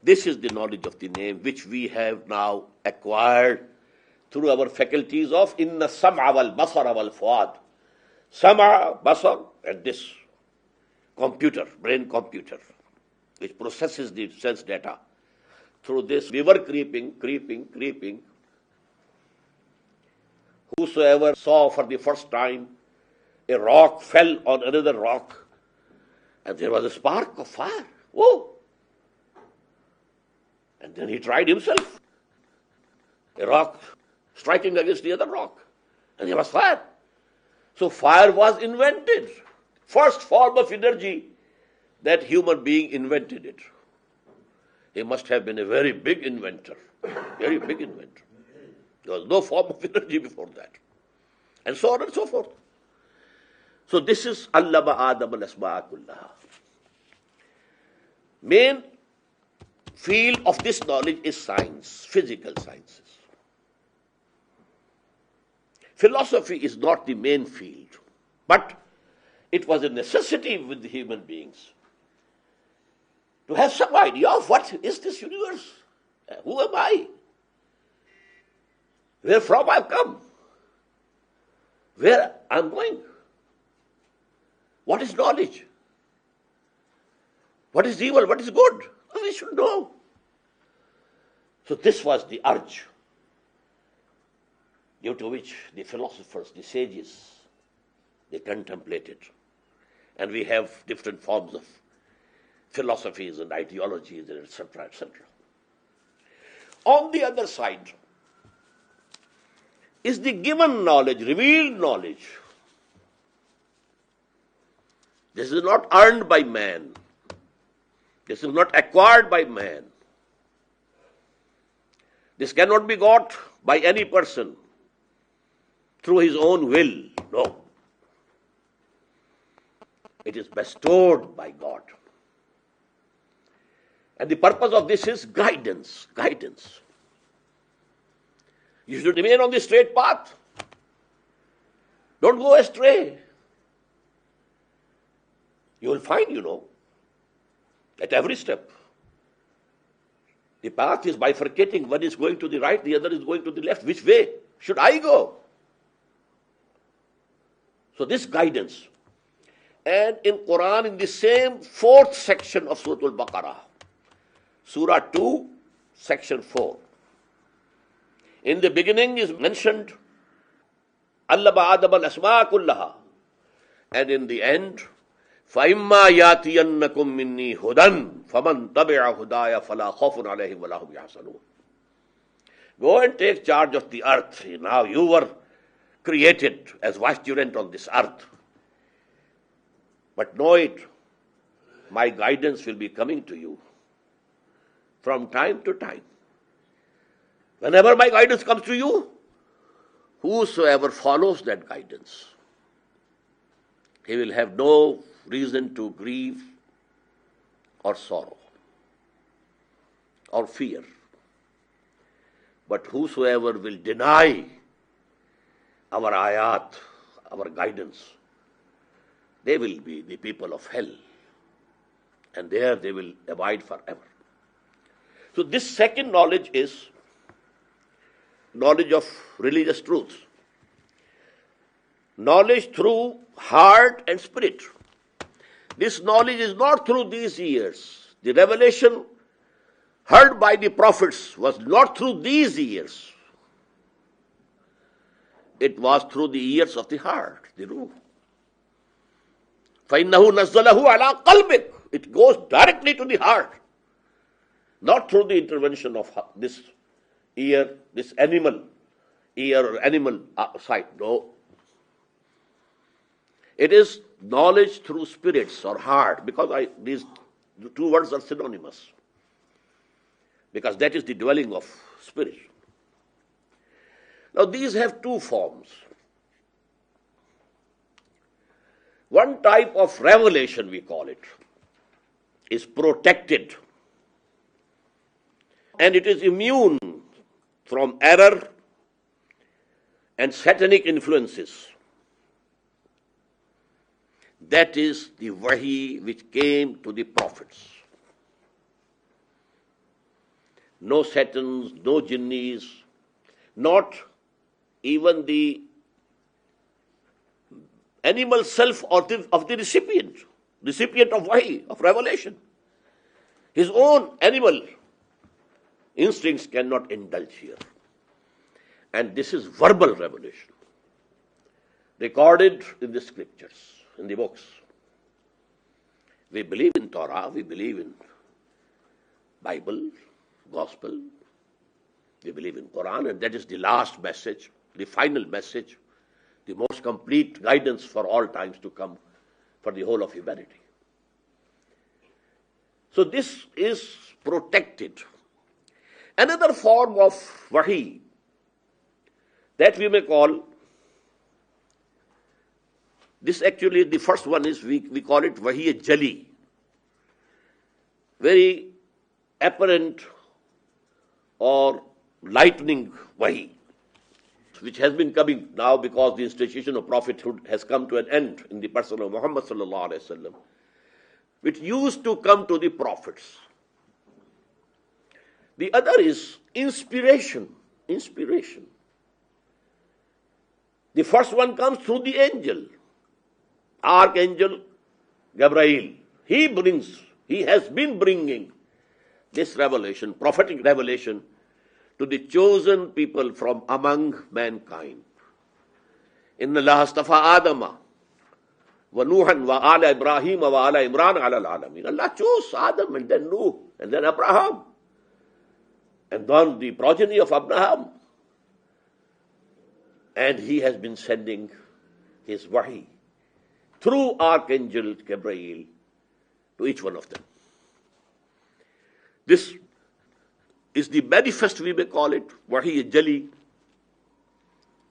This is the knowledge of the name which we have now acquired through our faculties of inna sam'a wal basara wal fuad. Sam'a, basar, and this computer, brain computer, which processes the sense data. Through this we were creeping. Whosoever saw for the first time a rock fell on another rock, and there was a spark of fire. Whoa! And then he tried himself. A rock striking against the other rock, and there was fire. So fire was invented. First form of energy that human being invented it. He must have been a very big inventor. Very big inventor. There was no form of energy before that. And so on and so forth. So this is Allama Adam al-Asma'a kullaha. Main field of this knowledge is science, physical sciences. Philosophy is not the main field, but it was a necessity with the human beings to have some idea of what is this universe. Who am I? Where from I've come? Where I'm going? What is knowledge? What is evil? What is good? We should know. So this was the urge due to which the philosophers, the sages, they contemplated. And we have different forms of philosophies and ideologies, and etc., etc. On the other side is the given knowledge, revealed knowledge. This is not earned by man. This is not acquired by man. This cannot be got by any person through his own will. No. It is bestowed by God. And the purpose of this is guidance. Guidance. You should remain on the straight path. Don't go astray. You will find, at every step, the path is bifurcating. One is going to the right, the other is going to the left. Which way should I go? So this guidance. And in Qur'an, in the same 4th section of Surah Al-Baqarah, Surah 2, section 4. In the beginning is mentioned Allama Adam al-Asma'a kullaha. And in the end, فَإِمَّا يَاتِيَنَّكُم مِّنِّي هُدًى فَمَن تَبِعَ هُدَايَ فَلَا خَوْفٌ عَلَيْهِمْ وَلَا هُمْ يَحْزَنُونَ. Go and take charge of the earth. Now you were created as vicegerent on this earth. But know it, my guidance will be coming to you from time to time. Whenever my guidance comes to you, whosoever follows that guidance, he will have no reason to grieve or sorrow or fear. But whosoever will deny our ayat, our guidance, they will be the people of hell. And there they will abide forever. So this second knowledge is knowledge of religious truths. Knowledge through heart and spirit. This knowledge is not through these ears. The revelation heard by the prophets was not through these ears. It was through the ears of the heart, the ruh. فَإِنَّهُ نَزَّلَهُ عَلَىٰ قَلْبِكَ. It goes directly to the heart. Not through the intervention of this ear, this animal ear or animal sight. No. It is knowledge through spirits or heart, because these two words are synonymous. Because that is the dwelling of spirit. Now these have two forms. One type of revelation, we call it, is protected. And it is immune from error and satanic influences. That is the wahi which came to the prophets. No satans, no jinnis, not even the animal self of the recipient of wahi, of revelation. His own animal instincts cannot indulge here. And this is verbal revelation, recorded in the scriptures, in the books. We believe in Torah, we believe in Bible, Gospel, we believe in Qur'an, and that is the last message, the final message, the most complete guidance for all times to come for the whole of humanity. So this is protected. Another form of wahi that we may call, this actually, the first one is, we call it wahi jali, very apparent or lightning wahi, which has been coming now because the institution of prophethood has come to an end in the person of Muhammad sallallahu alaihi wasallam, which used to come to the prophets. The other is inspiration. Inspiration. The first one comes through the angel, Archangel Gabriel. He has been bringing this revelation, prophetic revelation, to the chosen people from among mankind. Inna Allah astafa Adama wa Nuhan wa ala Ibrahim wa ala Imran ala al-alamin. Allah chose Adam and then Nuh and then Abraham and then the progeny of Abraham. And he has been sending his wahi through Archangel Gabriel to each one of them. This is the manifest, we may call it, wahi jali,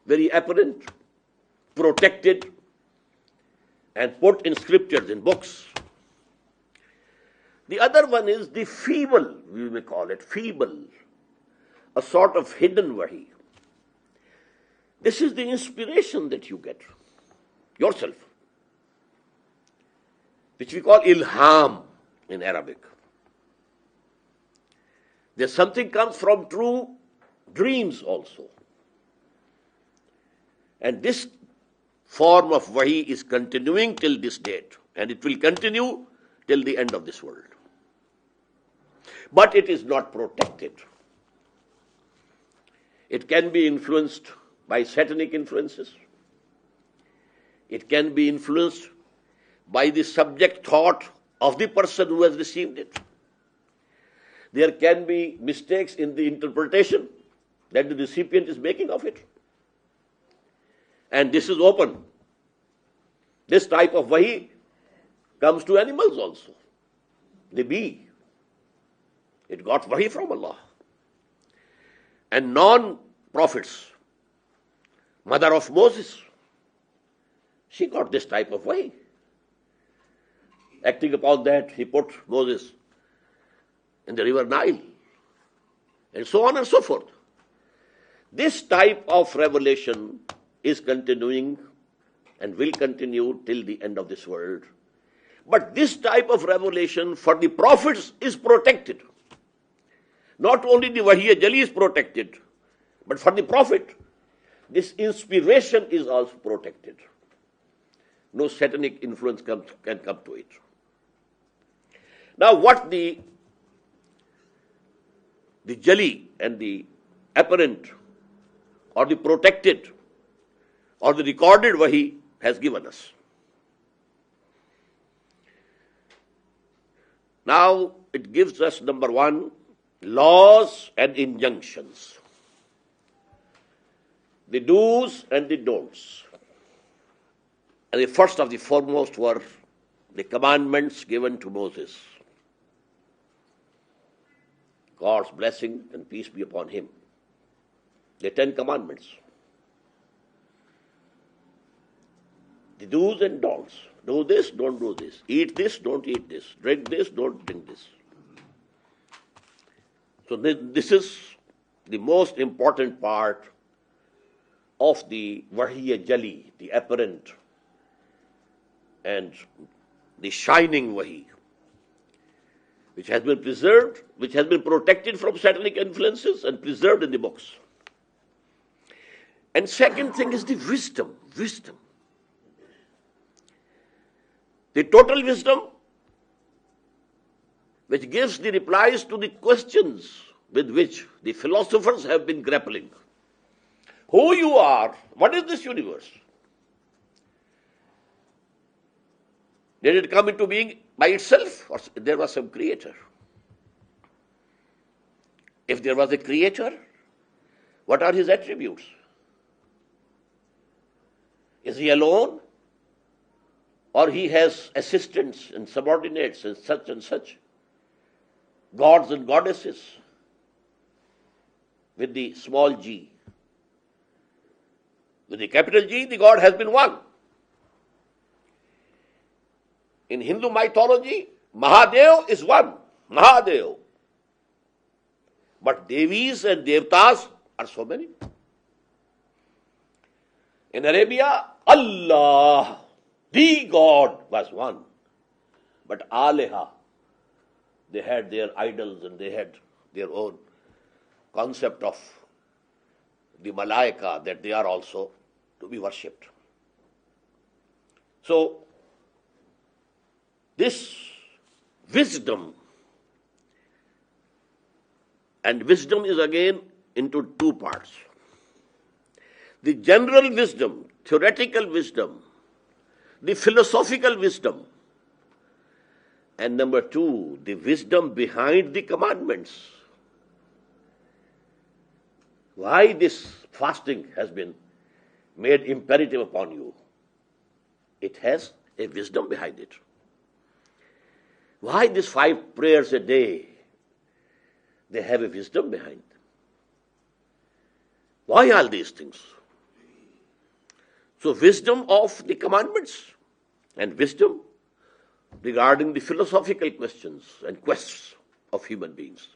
very apparent, protected, and put in scriptures, in books. The other one is the feeble, we may call it, feeble, a sort of hidden wahi. This is the inspiration that you get yourself, which we call ilham in Arabic. There's something comes from true dreams also. And this form of wahi is continuing till this date, and it will continue till the end of this world. But it is not protected. It can be influenced by satanic influences. It can be influenced by the subject thought of the person who has received it. There can be mistakes in the interpretation that the recipient is making of it. And this is open. This type of wahi comes to animals also. The bee, it got wahi from Allah. And non-prophets, mother of Moses, she got this type of wahi. Acting upon that, he put Moses in the river Nile, and so on and so forth. This type of revelation is continuing and will continue till the end of this world. But this type of revelation for the prophets is protected. Not only the wahi jali is protected, but for the prophet, this inspiration is also protected. No satanic influence can come to it. Now, what the jali and the apparent or the protected or the recorded wahi has given us. Now, it gives us, number one, laws and injunctions. The do's and the don'ts. And the first of the foremost were the commandments given to Moses. God's blessing and peace be upon him. The 10 commandments. The do's and don'ts. Do this, don't do this. Eat this, don't eat this. Drink this, don't drink this. So this is the most important part of the wahi jali, the apparent and the shining wahi, which has been preserved, which has been protected from satanic influences and preserved in the books. And second thing is the wisdom. The total wisdom, which gives the replies to the questions with which the philosophers have been grappling. Who you are? What is this universe? Did it come into being by itself, or there was some creator? If there was a creator, what are his attributes? Is he alone? Or he has assistants and subordinates and such, gods and goddesses? with the small g. With the capital G, the God has been one. In Hindu mythology, Mahadev is one. Mahadev. But Devis and Devtas are so many. In Arabia, Allah, the God, was one. But Aleha, they had their idols and they had their own concept of the Malaika, that they are also to be worshipped. So, this wisdom, and wisdom is again into two parts. The general wisdom, theoretical wisdom, the philosophical wisdom, and number two, the wisdom behind the commandments. Why this fasting has been made imperative upon you? It has a wisdom behind it. Why these 5 prayers a day? They have a wisdom behind them. Why all these things? So wisdom of the commandments and wisdom regarding the philosophical questions and quests of human beings.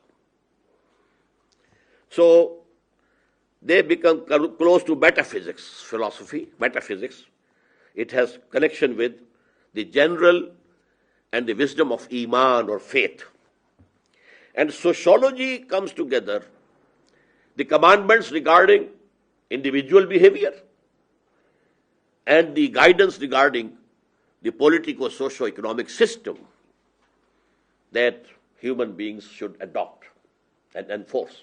So they become close to metaphysics, philosophy, metaphysics. It has connection with the general and the wisdom of Iman or faith. And sociology comes together, the commandments regarding individual behavior and the guidance regarding the politico-socio-economic system that human beings should adopt and enforce.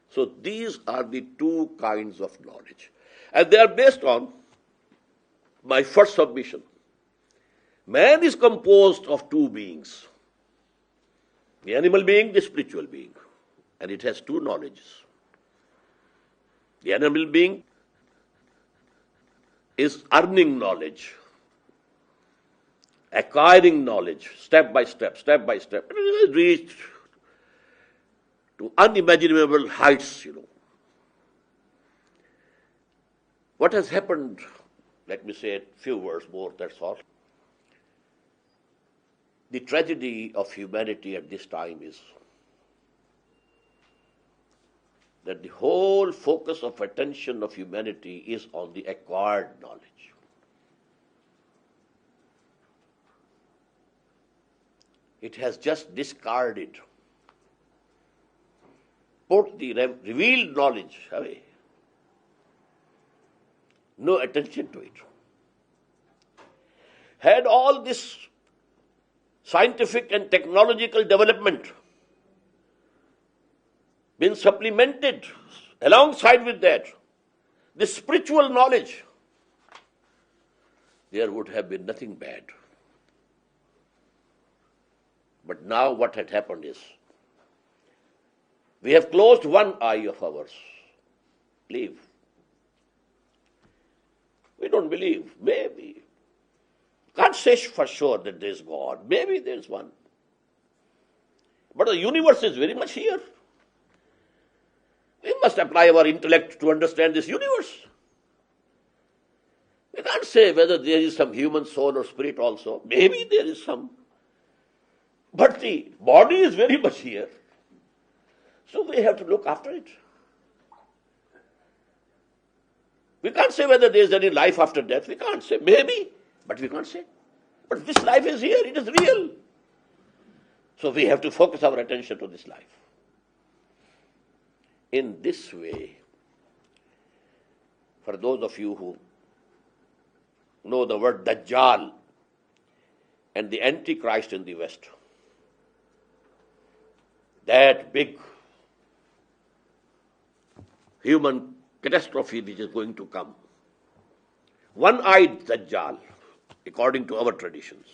So these are the 2 kinds of knowledge. And they are based on my first submission. Man is composed of 2 beings. The animal being, the spiritual being. And it has 2 knowledges. The animal being is earning knowledge, acquiring knowledge, step by step. It has reached to unimaginable heights, What has happened, let me say a few words more, that's all. The tragedy of humanity at this time is that the whole focus of attention of humanity is on the acquired knowledge. It has just discarded, put the revealed knowledge away. No attention to it. Had all this scientific and technological development been supplemented alongside with that, the spiritual knowledge, there would have been nothing bad. But now what had happened is, we have closed one eye of ours. Believe. We don't believe. Maybe. Can't say for sure that there is God. Maybe there is one. But the universe is very much here. We must apply our intellect to understand this universe. We can't say whether there is some human soul or spirit also. Maybe there is some. But the body is very much here. So we have to look after it. We can't say whether there is any life after death. We can't say. Maybe, but we can't say. But this life is here. It is real. So we have to focus our attention to this life. In this way, for those of you who know the word Dajjal and the Antichrist in the West, that big human catastrophe which is going to come, one-eyed Dajjal, according to our traditions.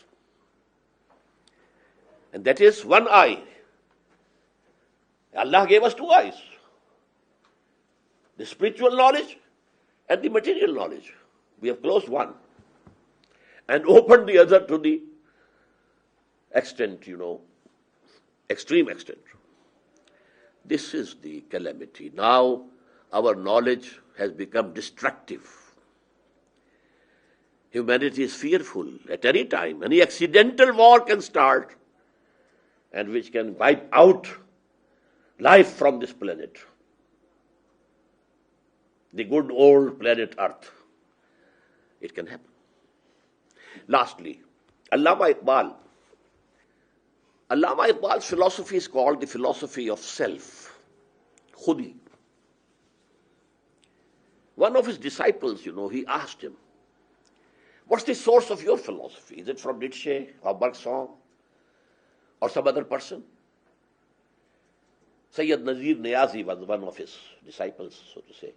And that is one eye. Allah gave us 2 eyes. The spiritual knowledge and the material knowledge. We have closed one and opened the other to the extent, extreme extent. This is the calamity. Now our knowledge has become destructive. Humanity is fearful at any time. Any accidental war can start and which can wipe out life from this planet. The good old planet Earth. It can happen. Lastly, Allama Iqbal's philosophy is called the philosophy of self, khudi. One of his disciples, he asked him, what's the source of your philosophy? Is it from Nietzsche or Bergson or some other person? Sayyid Nazir Niazi was one of his disciples, so to say.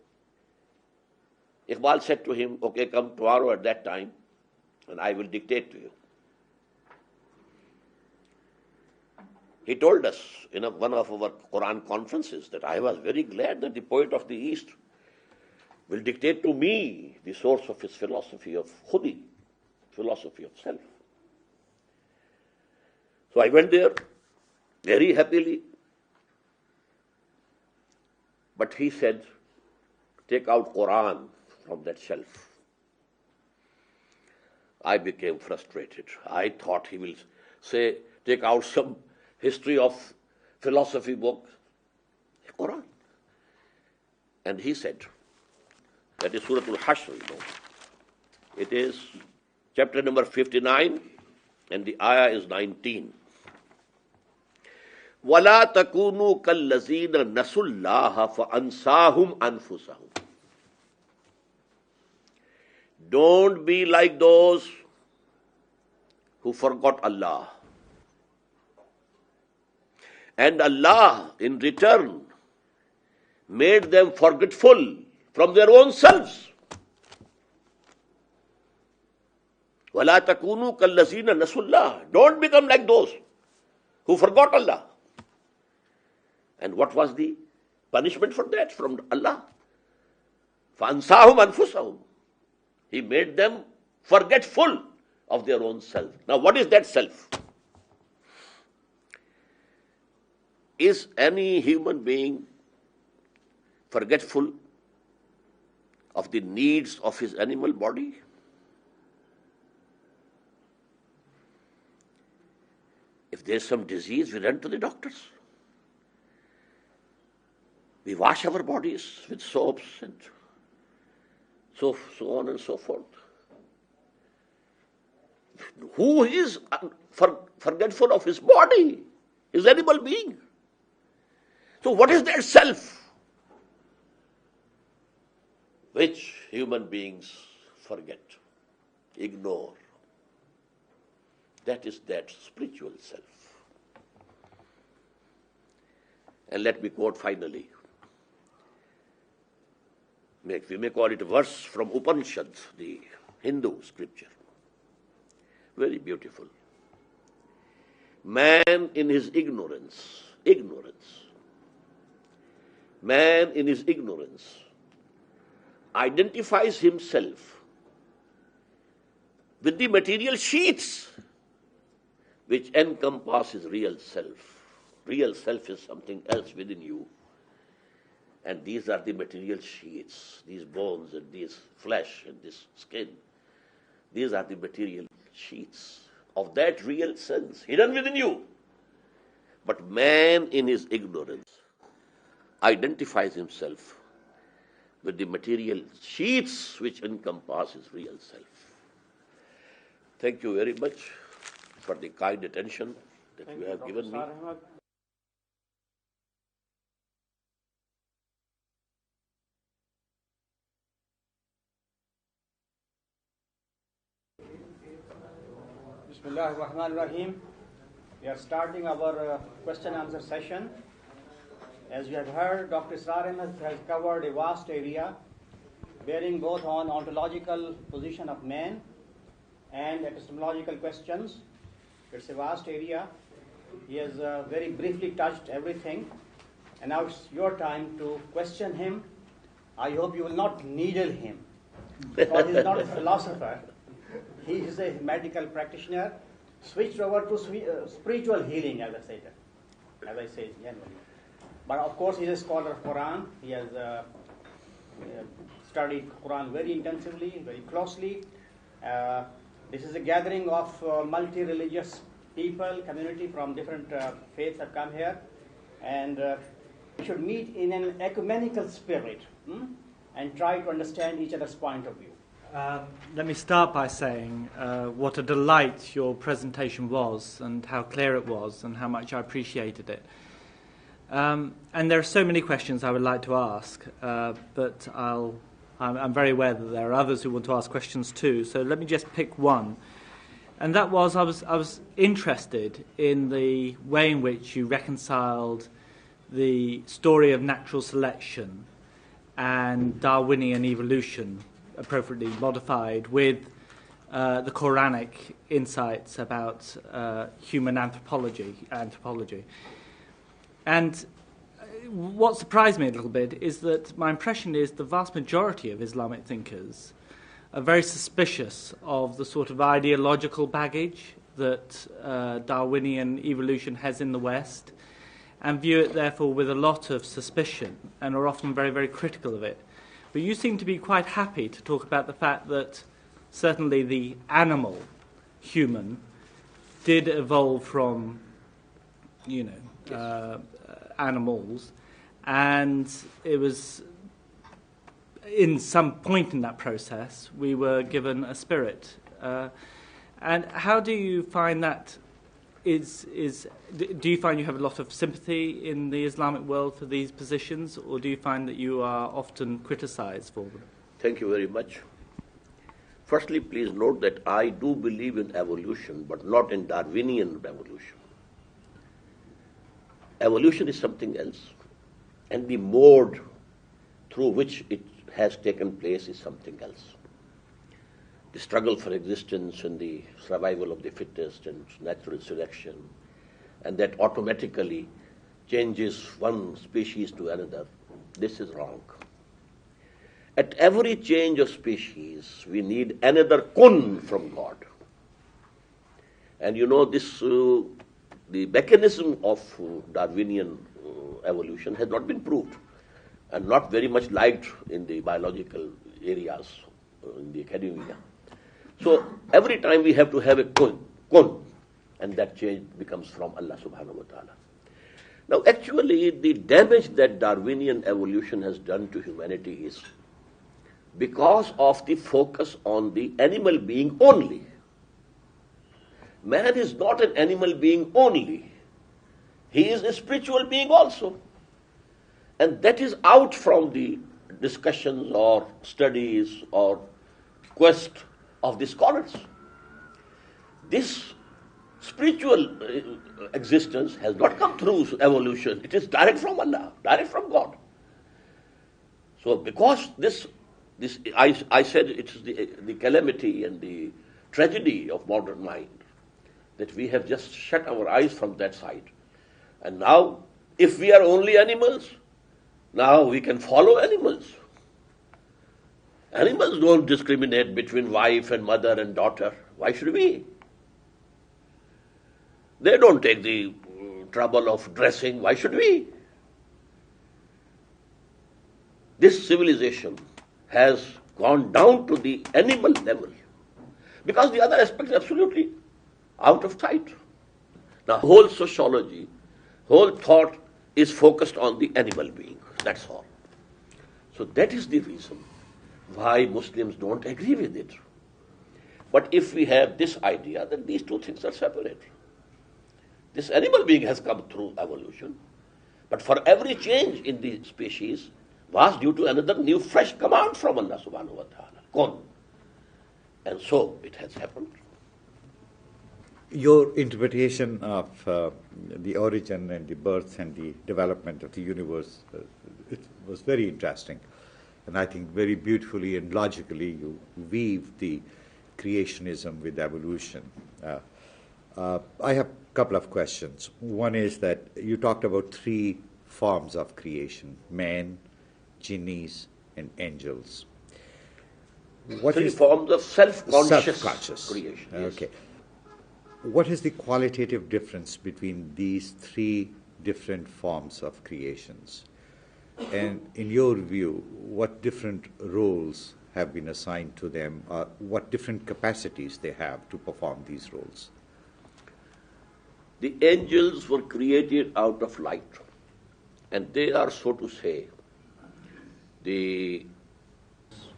Iqbal said to him, okay, come tomorrow at that time and I will dictate to you. He told us in one of our Qur'an conferences that I was very glad that the poet of the East will dictate to me the source of his philosophy of khudi, philosophy of self. So I went there very happily. But he said, take out Qur'an from that shelf. I became frustrated. I thought he will say, take out some history of philosophy book, Qur'an. And he said, that is Surah Al-Hashr, It is chapter number 59 and the ayah is 19. وَلَا تَكُونُوا كَالَّذِينَ نَسُوا اللَّهَ فَأَنْسَاهُمْ أَنفُسَهُمْ. Don't be like those who forgot Allah. And Allah, in return, made them forgetful from their own selves. وَلَا تَكُونُوا كَالَّذِينَ نَسُوا اللَّهَ. Don't become like those who forgot Allah. And what was the punishment for that from Allah? فَأَنْسَاهُمْ أَنفُسَهُمْ. He made them forgetful of their own self. Now what is that self? Is any human being forgetful of the needs of his animal body? If there is some disease, we run to the doctors. We wash our bodies with soaps and so on and so forth. Who is forgetful of his body? His animal being. So what is that self which human beings forget, ignore? That is that spiritual self. And let me quote finally. We may call it a verse from Upanishad, the Hindu scripture. Very beautiful. Man in his ignorance, man in his ignorance identifies himself with the material sheets which encompass his real self. Real self is something else within you. And these are the material sheets, these bones and this flesh and this skin. These are the material sheets of that real sense hidden within you. But man in his ignorance identifies himself with the material sheets which encompass his real self. Thank you very much for the kind attention that you have given me. Ahmed. Bismillah ar-Rahman ar-Rahim. We are starting our question and answer session. As you have heard, Dr. Israr Ahmed has covered a vast area bearing both on ontological position of man and epistemological questions. It's a vast area. He has very briefly touched everything. And now it's your time to question him. I hope you will not needle him, because he is not a philosopher. He is a medical practitioner, switched over to spiritual healing, as I say generally. But of course, he is a scholar of Qur'an. He has studied Qur'an very intensively, very closely. This is a gathering of multi-religious people, community from different faiths have come here, and we should meet in an ecumenical spirit and try to understand each other's point of view. Let me start by saying what a delight your presentation was, and how clear it was, and how much I appreciated it. And there are so many questions I would like to ask, but I'm very aware that there are others who want to ask questions too. So let me just pick one, and that was I was interested in the way in which you reconciled the story of natural selection and Darwinian evolution, appropriately modified, with the Quranic insights about human anthropology. And what surprised me a little bit is that my impression is the vast majority of Islamic thinkers are very suspicious of the sort of ideological baggage that Darwinian evolution has in the West, and view it therefore with a lot of suspicion, and are often very, very critical of it. But you seem to be quite happy to talk about the fact that certainly the animal, human, did evolve from, animals, and it was in some point in that process we were given a spirit. And how do you find that do you find you have a lot of sympathy in the Islamic world for these positions, or do you find that you are often criticized for them? Thank you very much. Firstly, please note that I do believe in evolution, but not in Darwinian evolution. Evolution is something else, and the mode through which it has taken place is something else. The struggle for existence and the survival of the fittest and natural selection, and that automatically changes one species to another, this is wrong. At every change of species, we need another kun from God. And this, the mechanism of Darwinian evolution has not been proved, and not very much liked in the biological areas, in the academia. So every time we have to have a kun, and that change becomes from Allah subhanahu wa ta'ala. Now actually the damage that Darwinian evolution has done to humanity is because of the focus on the animal being only. Man is not an animal being only. He is a spiritual being also. And that is out from the discussions or studies or quest of the scholars. This spiritual existence has not come through evolution. It is direct from Allah, direct from God. So because this I said it is the calamity and the tragedy of modern mind, that we have just shut our eyes from that side. And now, if we are only animals, now we can follow animals. Animals don't discriminate between wife and mother and daughter. Why should we? They don't take the trouble of dressing. Why should we? This civilization has gone down to the animal level because the other aspects are absolutely out of sight. Now, whole sociology, whole thought is focused on the animal being. That's all. So that is the reason why Muslims don't agree with it. But if we have this idea, then these two things are separate. This animal being has come through evolution, but for every change in the species was due to another new fresh command from Allah subhanahu wa ta'ala. Kun. And so it has happened. Your interpretation of the origin and the birth and the development of the universe, it was very interesting. And I think very beautifully and logically you weave the creationism with evolution. I have a couple of questions. One is that you talked about three forms of creation: man, jinnis, and angels. What Three is forms of self-conscious creation. Yes. Okay. What is the qualitative difference between these three different forms of creations. And in your view, what different roles have been assigned to them, or what different capacities they have to perform these roles? The angels were created out of light, and they are, so to say, the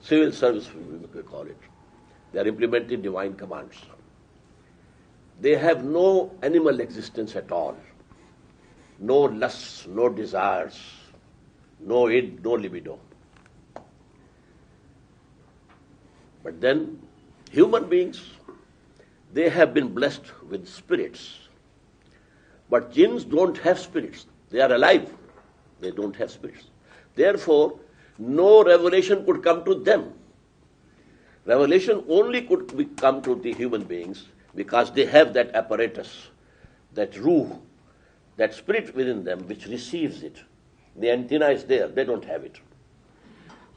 civil service, we call it. They are implementing divine commands. They have no animal existence at all, no lusts, no desires, no id, no libido. But then, human beings, they have been blessed with spirits. But jinns don't have spirits. They are alive. They don't have spirits. Therefore, no revelation could come to them. Revelation only could come to the human beings because they have that apparatus, that ruh, that spirit within them which receives it. The antenna is there, they don't have it.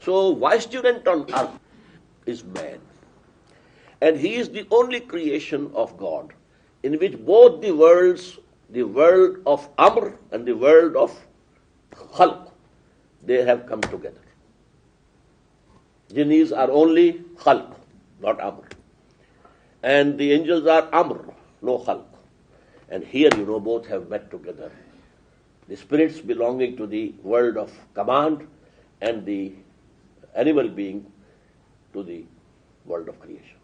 So, vicegerent on earth is man. And he is the only creation of God in which both the worlds, the world of Amr and the world of Khalq, they have come together. Jinnis are only Khalq, not Amr. And the angels are Amr, no Khalq. And here, both have met together. The spirits belonging to the world of command and the animal being to the world of creation.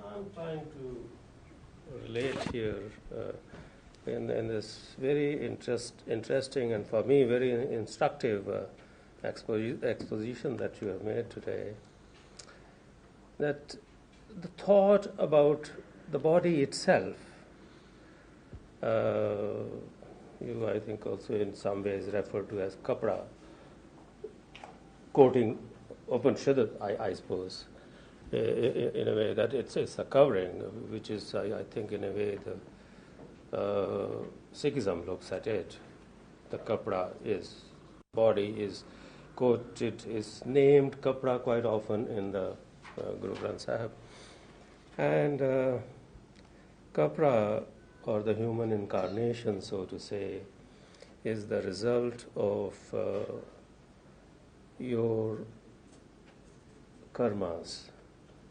I'm trying to relate here in this very interesting and for me very instructive exposition that you have made today, that the thought about the body itself, you I think also in some ways refer to as kapra, quoting Upanishad, I suppose, in a way that it's a covering, which is, I think, in a way the Sikhism looks at it. The kapra is, body is quoted, is named kapra quite often in the Guru Granth Sahib. And kapra, or the human incarnation, so to say, is the result of your karmas.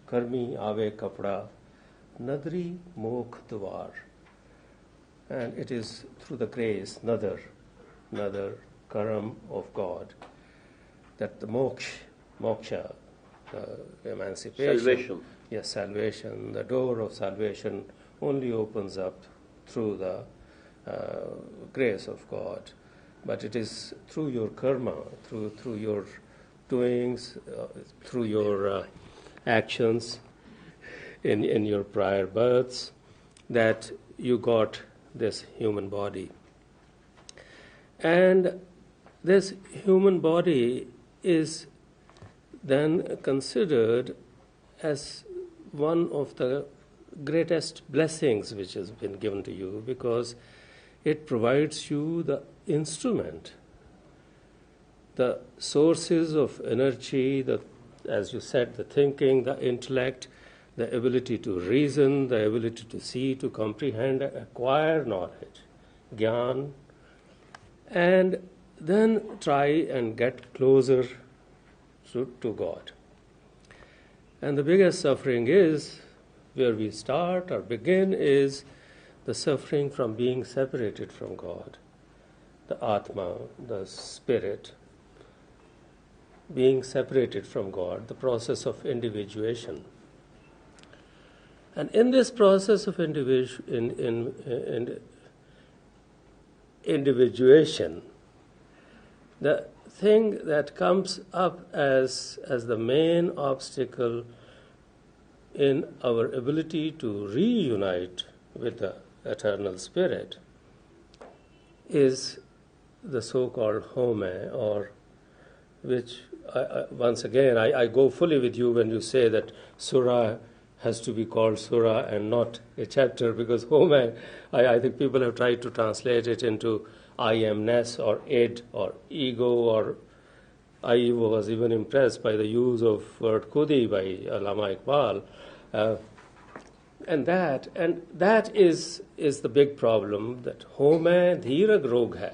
Karmi ave kapra, nadri mokh dwar. And it is through the grace, nadar, karam of God, that the moksha, emancipation, Salvation. Yes, salvation. The door of salvation only opens up through the grace of God. But it is through your karma, through your doings, through your actions in your prior births, that you got this human body. And this human body is then considered as one of the greatest blessings which has been given to you, because it provides you the instrument, the sources of energy, as you said, the thinking, the intellect, the ability to reason, the ability to see, to comprehend, acquire knowledge, gyan, and then try and get closer to God. And the biggest suffering is, where we start or begin, is the suffering from being separated from God, the Atma, the spirit, being separated from God, the process of individuation. And in this process of individuation, the thing that comes up as the main obstacle in our ability to reunite with the eternal spirit is the so-called home, or which, once again, I go fully with you when you say that surah has to be called surah and not a chapter, because home, I think people have tried to translate it into I amness or id or ego, or I was even impressed by the use of word khudi by Allama Iqbal, And that is the big problem, that home dhirag rog hai.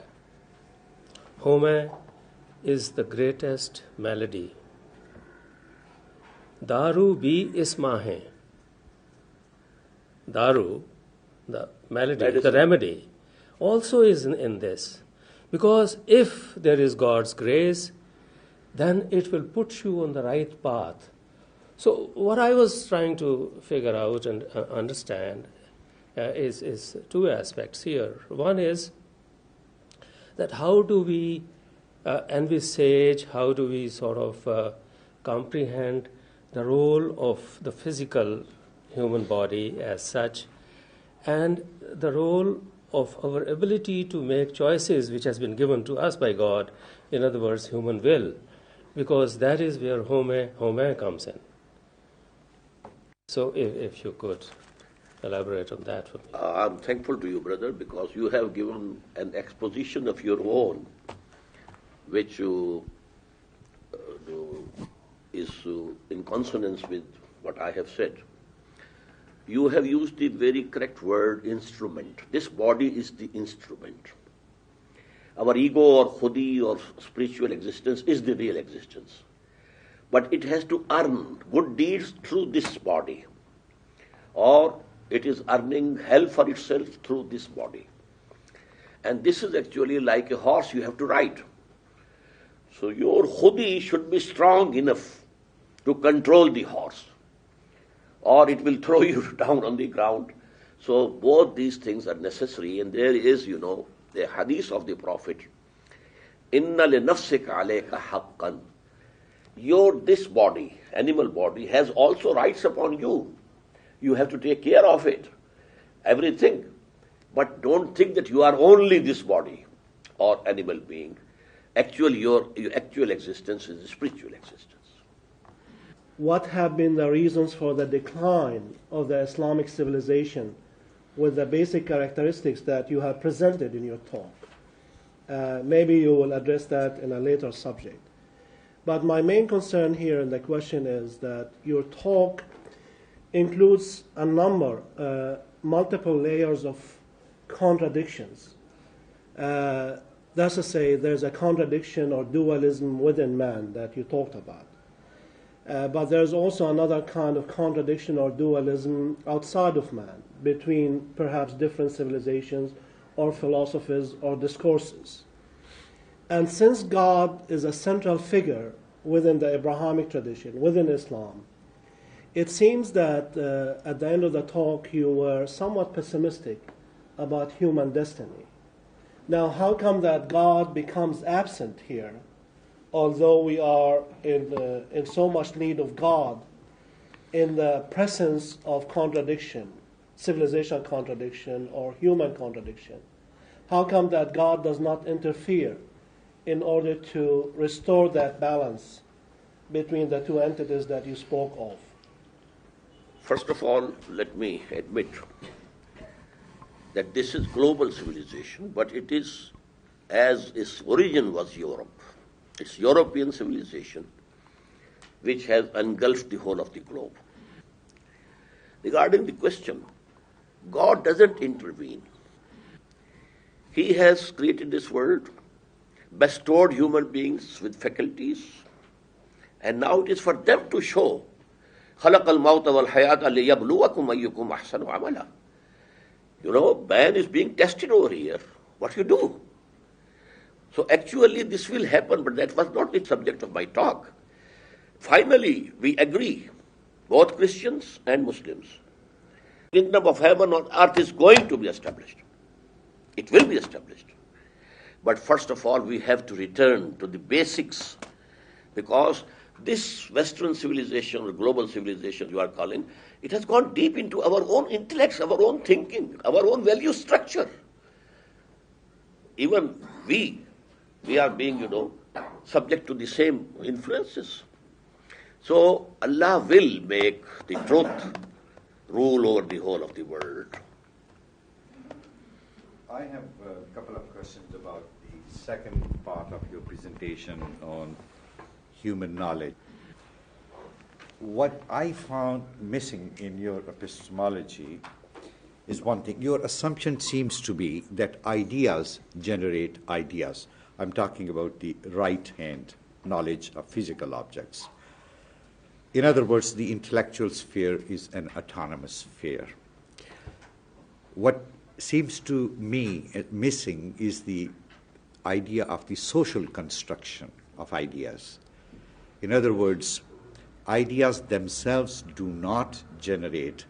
Home is the greatest malady. Daru bhi isma hai. Daru, the malady, Medicine. the remedy, also is in this. Because if there is God's grace, then it will put you on the right path. So what I was trying to figure out and understand is two aspects here. One is that how do we envisage, how do we sort of comprehend the role of the physical human body as such, and the role of our ability to make choices which has been given to us by God, in other words, human will, because that is where home comes in. So if you could elaborate on that for me. I'm thankful to you, brother, because you have given an exposition of your own, which is in consonance with what I have said. You have used the very correct word, instrument. This body is the instrument. Our ego or khudi or spiritual existence is the real existence. But it has to earn good deeds through this body, or it is earning hell for itself through this body. And this is actually like a horse you have to ride. So your khudi should be strong enough to control the horse, or it will throw you down on the ground. So both these things are necessary, and there is, the hadith of the Prophet, Inna li nafsika alayka haqqan. This body, animal body, has also rights upon you. You have to take care of it, everything. But don't think that you are only this body or animal being. Actually, your actual existence is a spiritual existence. What have been the reasons for the decline of the Islamic civilization with the basic characteristics that you have presented in your talk? Maybe you will address that in a later subject. But my main concern here in the question is that your talk includes a number, multiple layers of contradictions. That's to say, there's a contradiction or dualism within man that you talked about. But there's also another kind of contradiction or dualism outside of man, between perhaps different civilizations or philosophies or discourses. And since God is a central figure within the Abrahamic tradition, within Islam, it seems that at the end of the talk you were somewhat pessimistic about human destiny. Now, how come that God becomes absent here, although we are in so much need of God, in the presence of contradiction, civilization contradiction or human contradiction? How come that God does not interfere in order to restore that balance between the two entities that you spoke of? First of all, let me admit that this is global civilization, but it is, as its origin was Europe. It's European civilization which has engulfed the whole of the globe. Regarding the question, God doesn't intervene. He has created this world, bestowed human beings with faculties, and now it is for them to show خَلَقَ الْمَوْتَ وَالْحَيَاةَ لِيَبْلُوَكُمْ أَيُّكُمْ أَحْسَنُ عَمَلًا. Man is being tested over here. What you do? So actually this will happen, but that was not the subject of my talk. Finally, we agree, both Christians and Muslims, the kingdom of heaven on earth is going to be established. It will be established. But first of all, we have to return to the basics, because this Western civilization or global civilization you are calling, it has gone deep into our own intellects, our own thinking, our own value structure. Even we are being, subject to the same influences. So Allah will make the truth rule over the whole of the world. I have a couple of questions about the second part of your presentation on human knowledge. What I found missing in your epistemology is one thing. Your assumption seems to be that ideas generate ideas. I'm talking about the right-hand knowledge of physical objects. In other words, the intellectual sphere is an autonomous sphere. What seems to me missing is the idea of the social construction of ideas. In other words, ideas themselves do not generate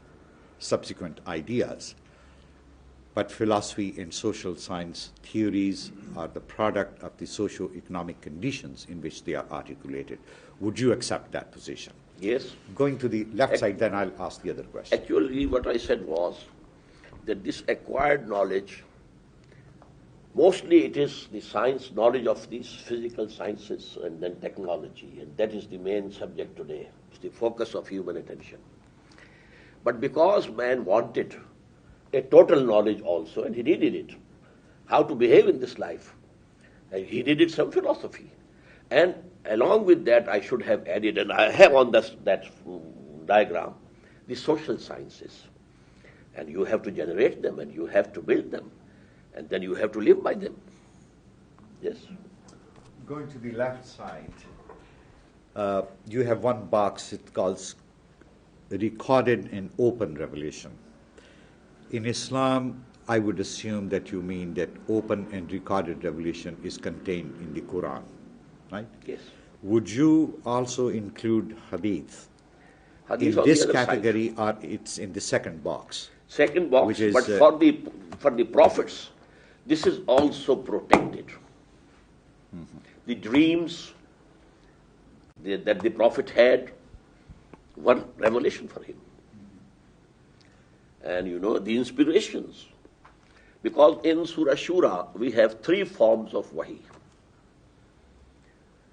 subsequent ideas, but philosophy and social science theories are the product of the socio-economic conditions in which they are articulated. Would you accept that position? Yes. Going to the left side, then I'll ask the other question. Actually, what I said was that this acquired knowledge, mostly it is the science knowledge of these physical sciences and then technology, and that is the main subject today. It's the focus of human attention. But because man wanted a total knowledge also, and he needed it, how to behave in this life, and he needed some philosophy. And along with that, I should have added, and I have on that diagram, the social sciences. And you have to generate them, and you have to build them, and then you have to live by them. Yes? Going to the left side, you have one box, it calls recorded and open revelation. In Islam, I would assume that you mean that open and recorded revelation is contained in the Qur'an, right? Yes. Would you also include hadith? Hadith In on this the other category, side. or it's in the second box? Second box, Which is, but for the prophets, this is also protected. Mm-hmm. The dreams that the prophet had were revelation for him. And the inspirations. Because in Surah Shura, we have 3 forms of wahi.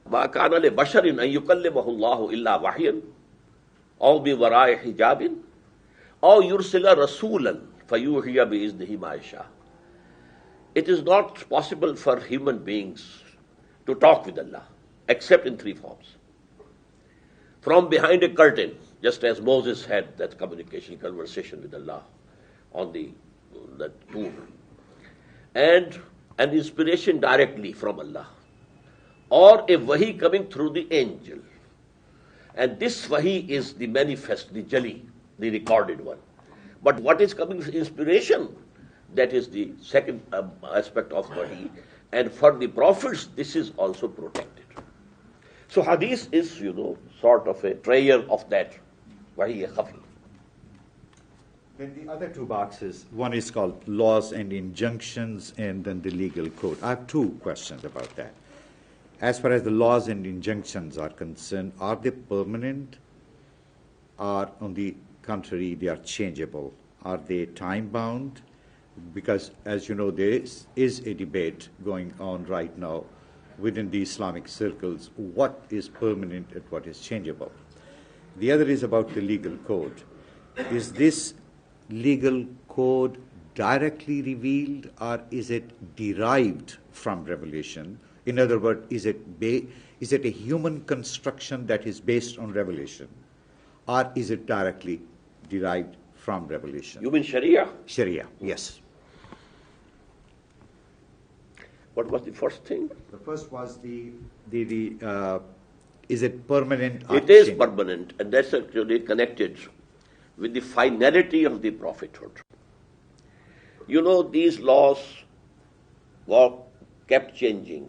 مَا كَانَ لِبَشَرٍ أَن يُكَلِّمَهُ اللَّهُ إِلَّا وَحْيًا أَوْ بِوَرَاءِ حِجَابٍ أَوْ يُرْسِلَ رَسُولًا فَيُوحِيَ بِإِذْنِهِ مَا يَشَاءُ. It is not possible for human beings to talk with Allah, except in 3 forms. From behind a curtain, just as Moses had that conversation with Allah on that tour, and an inspiration directly from Allah, or a wahi coming through the angel. And this wahi is the manifest, the jali, the recorded one. But what is coming as inspiration? That is the second aspect of wahi. And for the prophets, this is also protected. So hadith is, sort of a trayer of that wahi khafi. Then the other 2 boxes, one is called laws and injunctions, and then the legal code. I have 2 questions about that. As far as the laws and injunctions are concerned, are they permanent, or on the contrary, they are changeable? Are they time-bound? Because, as you know, there is a debate going on right now within the Islamic circles, what is permanent and what is changeable. The other is about the legal code. Is this legal code directly revealed, or is it derived from revelation? In other words, is it a human construction that is based on revelation, or is it directly derived from revelation? You mean Sharia? Sharia, yes. What was the first thing? The first was is it permanent? Or it is changeable? permanent, and that's actually connected with the finality of the prophethood. These laws were kept changing.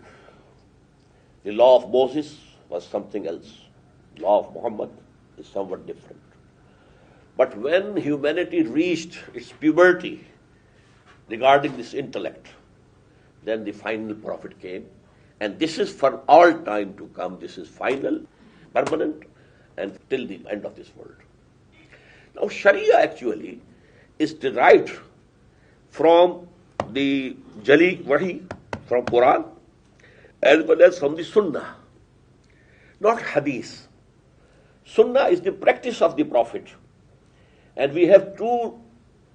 The law of Moses was something else. The law of Muhammad is somewhat different. But when humanity reached its puberty regarding this intellect, then the final prophet came. And this is for all time to come. This is final, permanent, and till the end of this world. Now, Sharia actually is derived from the Jali Wahi, from Qur'an, as well as from the Sunnah, not Hadith. Sunnah is the practice of the Prophet. And we have 2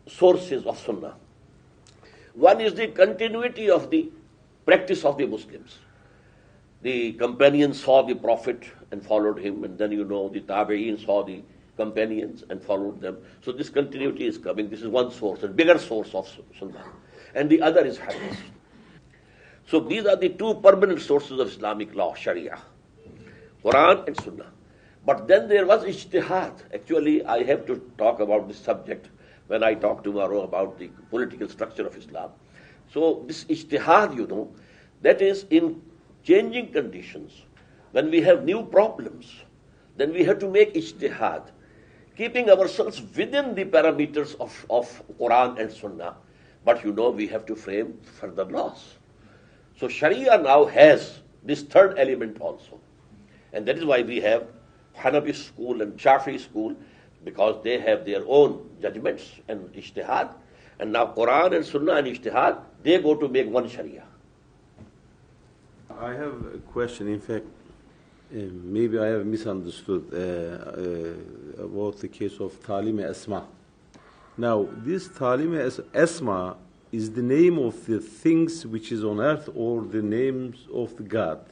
sources of Sunnah. One is the continuity of the practice of the Muslims. The companions saw the Prophet and followed him, and then the Tabi'een saw the companions and followed them. So this continuity is coming. This is one source, a bigger source of Sunnah. And the other is Hadith. So these are the two permanent sources of Islamic law, Sharia, Qur'an and Sunnah. But then there was ijtihad. Actually, I have to talk about this subject when I talk tomorrow about the political structure of Islam. So this ijtihad, that is in changing conditions. When we have new problems, then we have to make ijtihad, keeping ourselves within the parameters of Qur'an and Sunnah. But we have to frame further laws. So Sharia now has this third element also. And that is why we have Hanafi school and Shafi school, because they have their own judgments and ijtihad. And now Qur'an and Sunnah and ijtihad, they go to make one Sharia. I have a question. In fact, maybe I have misunderstood about the case of Talim Asma. Now, this Talim Asma is the name of the things which is on earth, or the names of the God?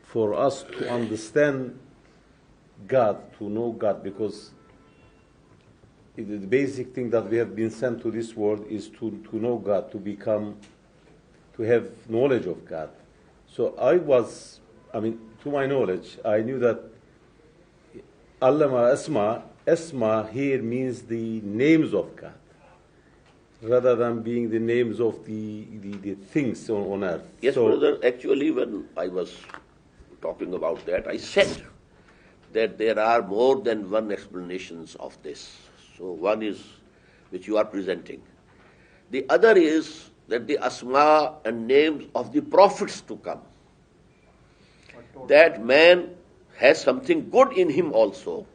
For us to understand God, to know God, because the basic thing that we have been sent to this world is to know God, to have knowledge of God. So to my knowledge, I knew that Allama Asma here means the names of God, rather than being the names of the things on earth. Yes, brother, actually when I was talking about that, I said that there are more than one explanations of this. So one is which you are presenting. The other is that the asma and names of the prophets to come. That man has something good in him also,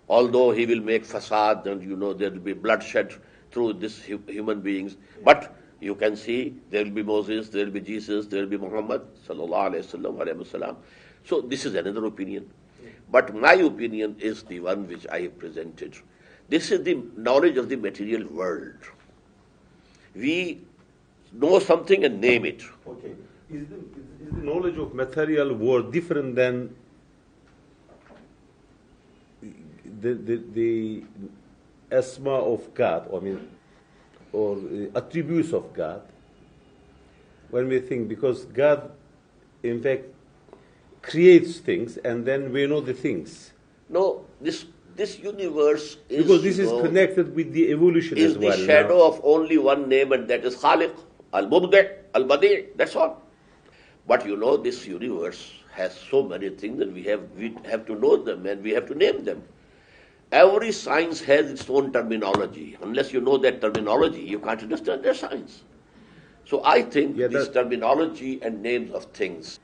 although he will make fasad and there will be bloodshed through these human beings. But you can see there will be Moses, there will be Jesus, there will be Muhammad sallallahu alaihi wasallam. So this is another opinion. But my opinion is the one which I have presented. This is the knowledge of the material world. We know something and name it. Okay. Is the knowledge of material world different than the asma of God, or attributes of God? When we think, because God, in fact, creates things, and then we know the things. No, this universe is, because this is connected with the evolution as well. Is the shadow of only one name, and that is Khaliq, Al-Mubdi', Al-Badi', that's all. But this universe has so many things that we have to know them and we have to name them. Every science has its own terminology. Unless you know that terminology, you can't understand their science. So I think this terminology and names of things.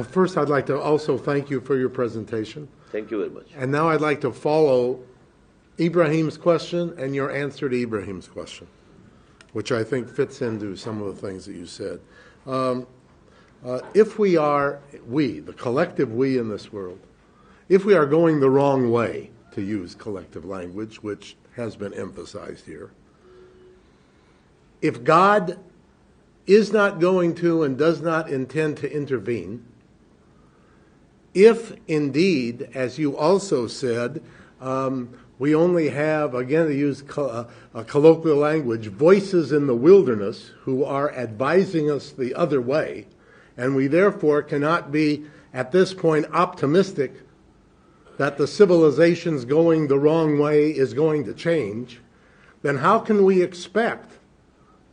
First, I'd like to also thank you for your presentation. Thank you very much. And now I'd like to follow Ibrahim's question and your answer to Ibrahim's question, which I think fits into some of the things that you said. If the collective we in this world, if we are going the wrong way, to use collective language, which has been emphasized here, if God is not going to and does not intend to intervene, if indeed, as you also said, we only have, again to use a colloquial language, voices in the wilderness who are advising us the other way, and we therefore cannot be, at this point, optimistic that the civilization's going the wrong way is going to change, then how can we expect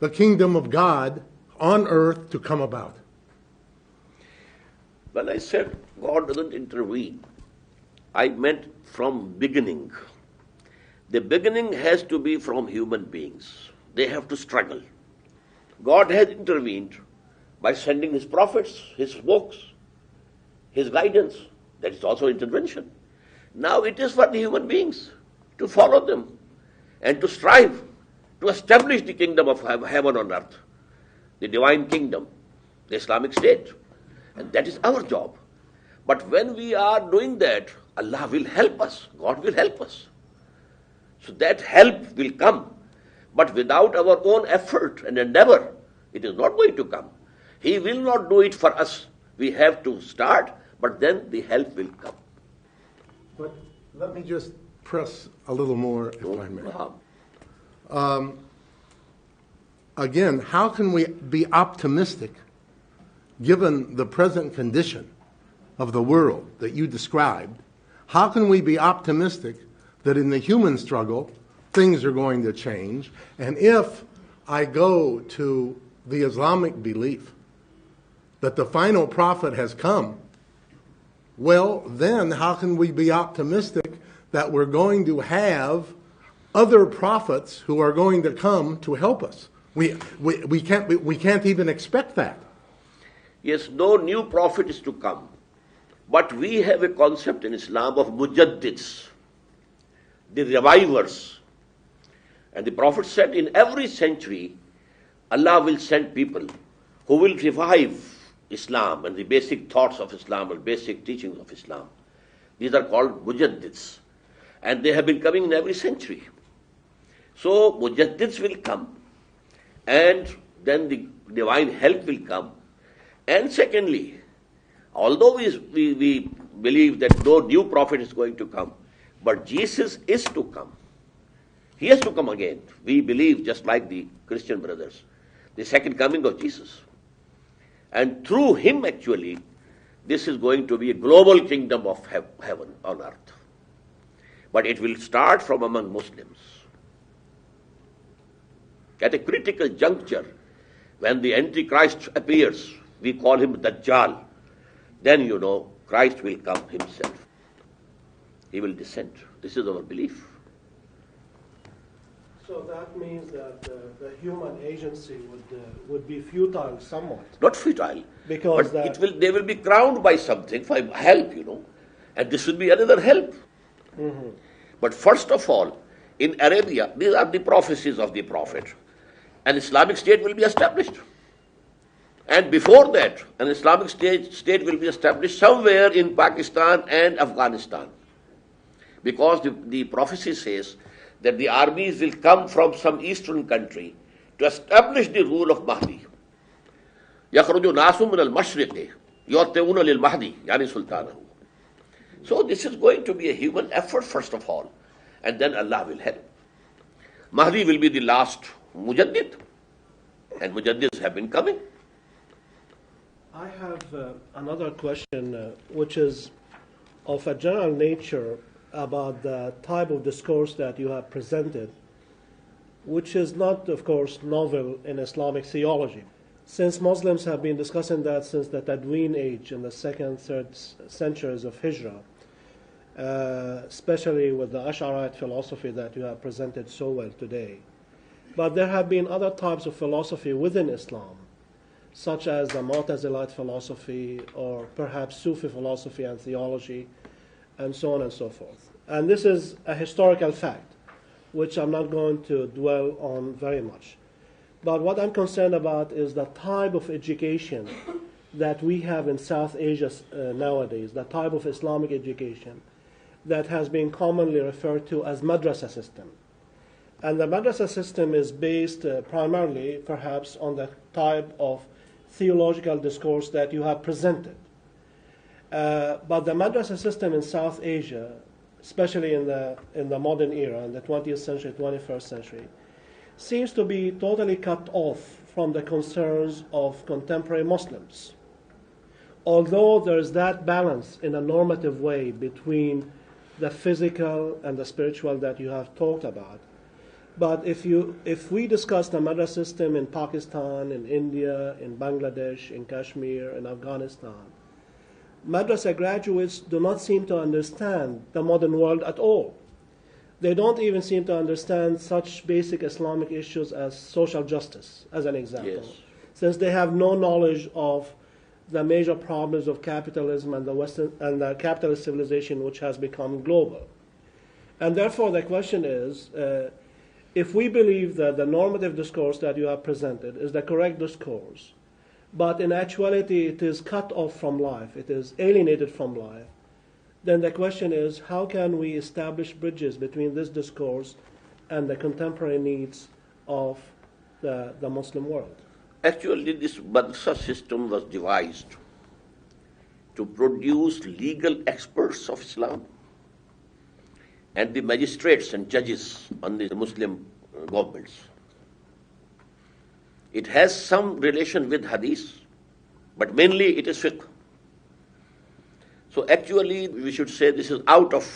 the kingdom of God on earth to come about? When I said God doesn't intervene, I meant from beginning. The beginning has to be from human beings. They have to struggle. God has intervened by sending His prophets, His books, His guidance. That is also intervention. Now it is for the human beings to follow them and to strive to establish the kingdom of heaven on earth, the divine kingdom, the Islamic state. And that is our job. But when we are doing that, Allah will help us. God will help us. So that help will come. But without our own effort and endeavor, It is not going to come. He will not do it for us. We have to start, but then the help will come. But let me just press a little more, if I may. Again, how can we be optimistic given the present condition of the world that you described? How can we be optimistic that in the human struggle things are going to change? And if I go to the Islamic belief that the final prophet has come, well, then how can we be optimistic that we're going to have other prophets who are going to come to help us? We can't even expect that. Yes, no new prophet is to come. But we have a concept in Islam of mujaddids, the revivers. And the Prophet said in every century, Allah will send people who will revive Islam and the basic thoughts of Islam and basic teachings of Islam. These are called mujaddids. And they have been coming in every century. So mujaddids will come, and then the divine help will come. And secondly, although we believe that no new prophet is going to come, but Jesus is to come. He has to come again. We believe, just like the Christian brothers, the second coming of Jesus. And through him, actually, this is going to be a global kingdom of heaven on earth. But it will start from among Muslims. At a critical juncture, when the Antichrist appears, we call him Dajjal, then Christ will come himself. He will descend. This is our belief. So that means that the human agency would be futile somewhat. Not futile, because but they will be crowned by something for help, and this will be another help. Mm-hmm. But first of all, in Arabia, these are the prophecies of the Prophet. An Islamic state will be established. And before that, an Islamic state will be established somewhere in Pakistan and Afghanistan. Because the prophecy says that the armies will come from some eastern country to establish the rule of Mahdi. يَخْرُجُ نَاسٌ مِنَ الْمَشْرِقِ يُعْتِئُونَ لِلْمَهْدِي يعني سُلْطَانَهُ. So this is going to be a human effort first of all, and then Allah will help. Mahdi will be the last mujaddid, and mujaddids have been coming. I have another question, which is of a general nature about the type of discourse that you have presented, which is not, of course, novel in Islamic theology. Since Muslims have been discussing that since the Tadween age in the 2nd, 3rd centuries of Hijrah, especially with the Ash'arite philosophy that you have presented so well today. But there have been other types of philosophy within Islam, such as the Mu'tazilite philosophy, or perhaps Sufi philosophy and theology, and so on and so forth. And this is a historical fact, which I'm not going to dwell on very much. But what I'm concerned about is the type of education that we have in South Asia nowadays, the type of Islamic education that has been commonly referred to as madrasa system. And the madrasa system is based primarily, perhaps, on the type of theological discourse that you have presented. But the madrasa system in South Asia, especially in the modern era, in the 20th century, 21st century, seems to be totally cut off from the concerns of contemporary Muslims. Although there is that balance in a normative way between the physical and the spiritual that you have talked about. But if we discuss the madrasa system in Pakistan, in India, in Bangladesh, in Kashmir, in Afghanistan, madrasa graduates do not seem to understand the modern world at all. They don't even seem to understand such basic Islamic issues as social justice, as an example, Yes. since they have no knowledge of the major problems of capitalism and the capitalist civilization, which has become global. And therefore, the question is, if we believe that the normative discourse that you have presented is the correct discourse, but in actuality it is cut off from life, it is alienated from life, then the question is, how can we establish bridges between this discourse and the contemporary needs of the Muslim world? Actually, this madrasa system was devised to produce legal experts of Islam and the magistrates and judges on the Muslim governments. It has some relation with hadith, but mainly it is fiqh. So actually, we should say this is out of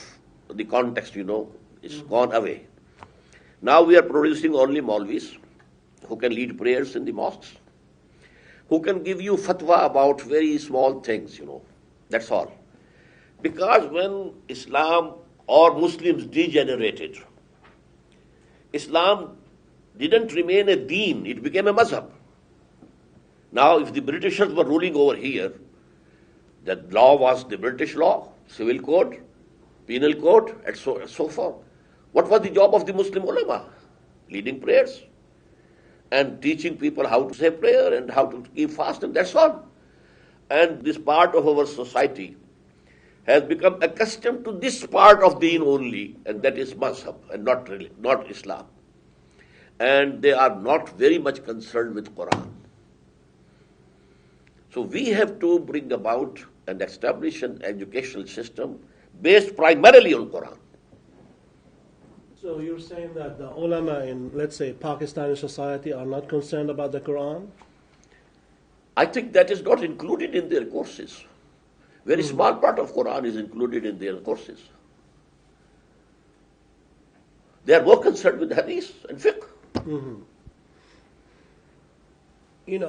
the context, it's gone away. Now we are producing only Maulvis who can lead prayers in the mosques, who can give you fatwa about very small things, that's all. Because when Islam or Muslims degenerated, Islam didn't remain a deen, it became a mazhab. Now, if the Britishers were ruling over here, that law was the British law, civil code, penal code, and so forth. What was the job of the Muslim ulama? Leading prayers and teaching people how to say prayer and how to keep fast, and that's all. And this part of our society has become accustomed to this part of deen only, and that is mazhab and not Islam. And they are not very much concerned with Qur'an. So we have to bring about and establish an educational system based primarily on Qur'an. So you're saying that the ulama in, let's say, Pakistani society are not concerned about the Quran? I think that is not included in their courses. Very small part of Quran is included in their courses. They are more concerned with hadith and fiqh.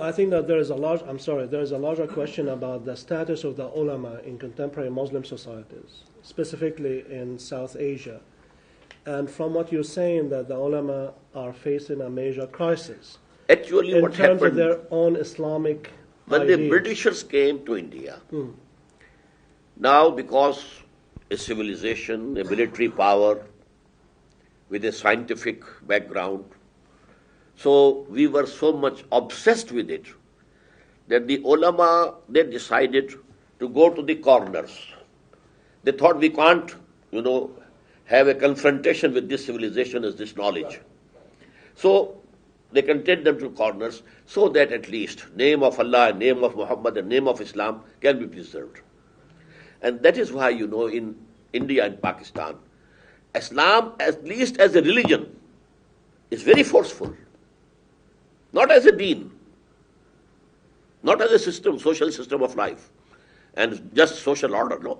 I think that there is a larger question about the status of the ulama in contemporary Muslim societies, specifically in South Asia. And from what you're saying, that the ulama are facing a major crisis. Actually, what happened in terms of their own Islamic when ideas. the Britishers came to India, now because a civilization, a military power with a scientific background, so we were so much obsessed with it that the ulama, they decided to go to the corners. They thought we can't, have a confrontation with this civilization as this knowledge. So they content them to corners so that at least name of Allah, name of Muhammad, and name of Islam can be preserved. And that is why, in India and Pakistan, Islam, at least as a religion, is very forceful. Not as a deen, not as a system, social system of life, and just social order, no.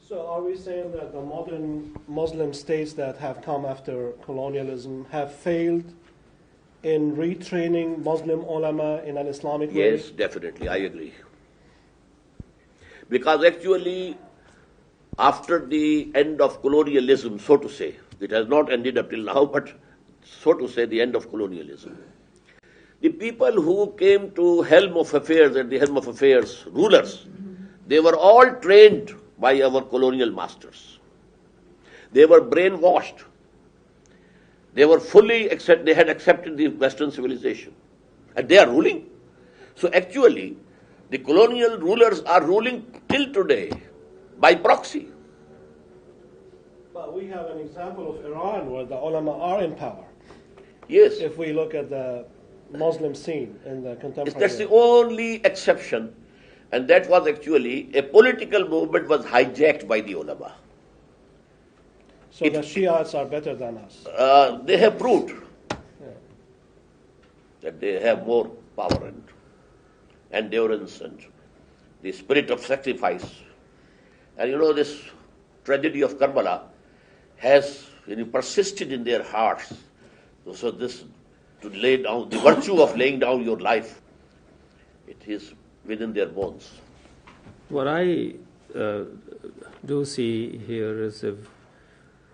So are we saying that the modern Muslim states that have come after colonialism have failed in retraining Muslim ulama in an Islamic way? Yes, definitely, I agree. Because actually, after the end of colonialism, so to say, it has not ended up till now, but so to say, the end of colonialism, the people who came to helm of affairs and the helm of affairs rulers, they were all trained by our colonial masters. They were brainwashed. They were they had accepted the Western civilization. And they are ruling. So actually, the colonial rulers are ruling till today by proxy. But we have an example of Iran where the ulama are in power. Yes. If we look at the Muslim scene in the contemporary. That's the only exception. And that was actually a political movement was hijacked by the ulama. So the Shiites are better than us. They have proved that they have more power and endurance and the spirit of sacrifice. And this tragedy of Karbala has persisted in their hearts. So this, to lay down, the virtue of laying down your life, it is within their bones. What I do see here is a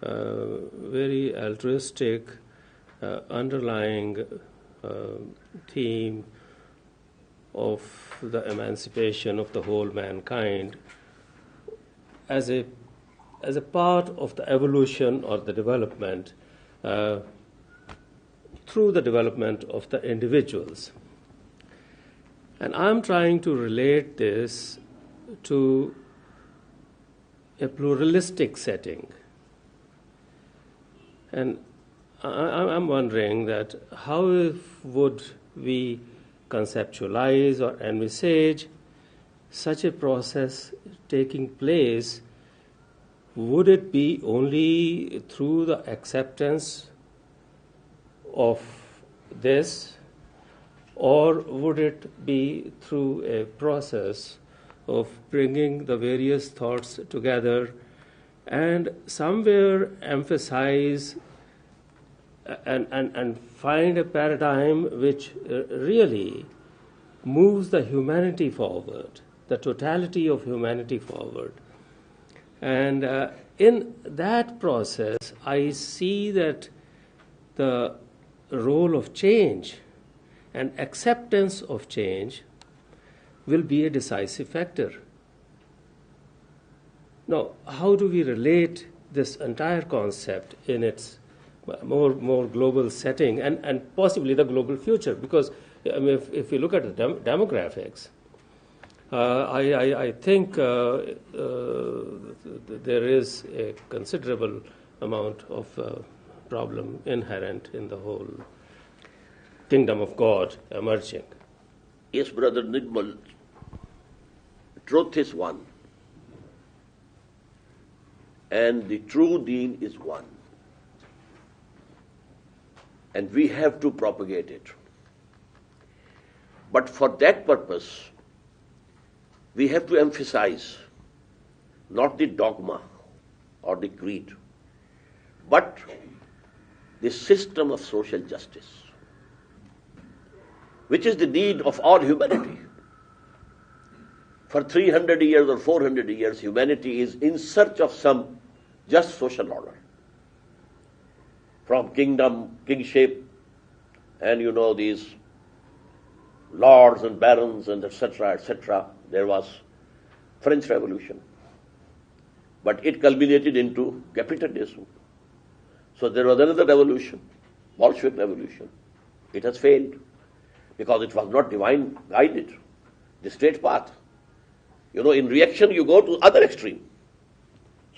very altruistic underlying theme of the emancipation of the whole mankind as a part of the evolution or the development through the development of the individuals. And I'm trying to relate this to a pluralistic setting. And I'm wondering that how would we conceptualize or envisage such a process taking place? Would it be only through the acceptance of this, or would it be through a process of bringing the various thoughts together and somewhere emphasize and find a paradigm which really moves the humanity forward, the totality of humanity forward? And in that process, I see that the role of change and acceptance of change will be a decisive factor. Now, how do we relate this entire concept in its more global setting and possibly the global future? Because I mean, if you look at the demographics, I think there is a considerable amount of problem inherent in the whole kingdom of God emerging. Yes, Brother Nidmal, truth is one, and the true deen is one, and we have to propagate it. But for that purpose, we have to emphasize not the dogma or the creed, but the system of social justice, which is the need of all humanity. For 300 years or 400 years, humanity is in search of some just social order. From kingdom, kingship, and these lords and barons and etc., there was French Revolution. But it culminated into capitalism. So there was another revolution, Bolshevik Revolution. It has failed because it was not divine guided, the straight path. In reaction you go to other extreme.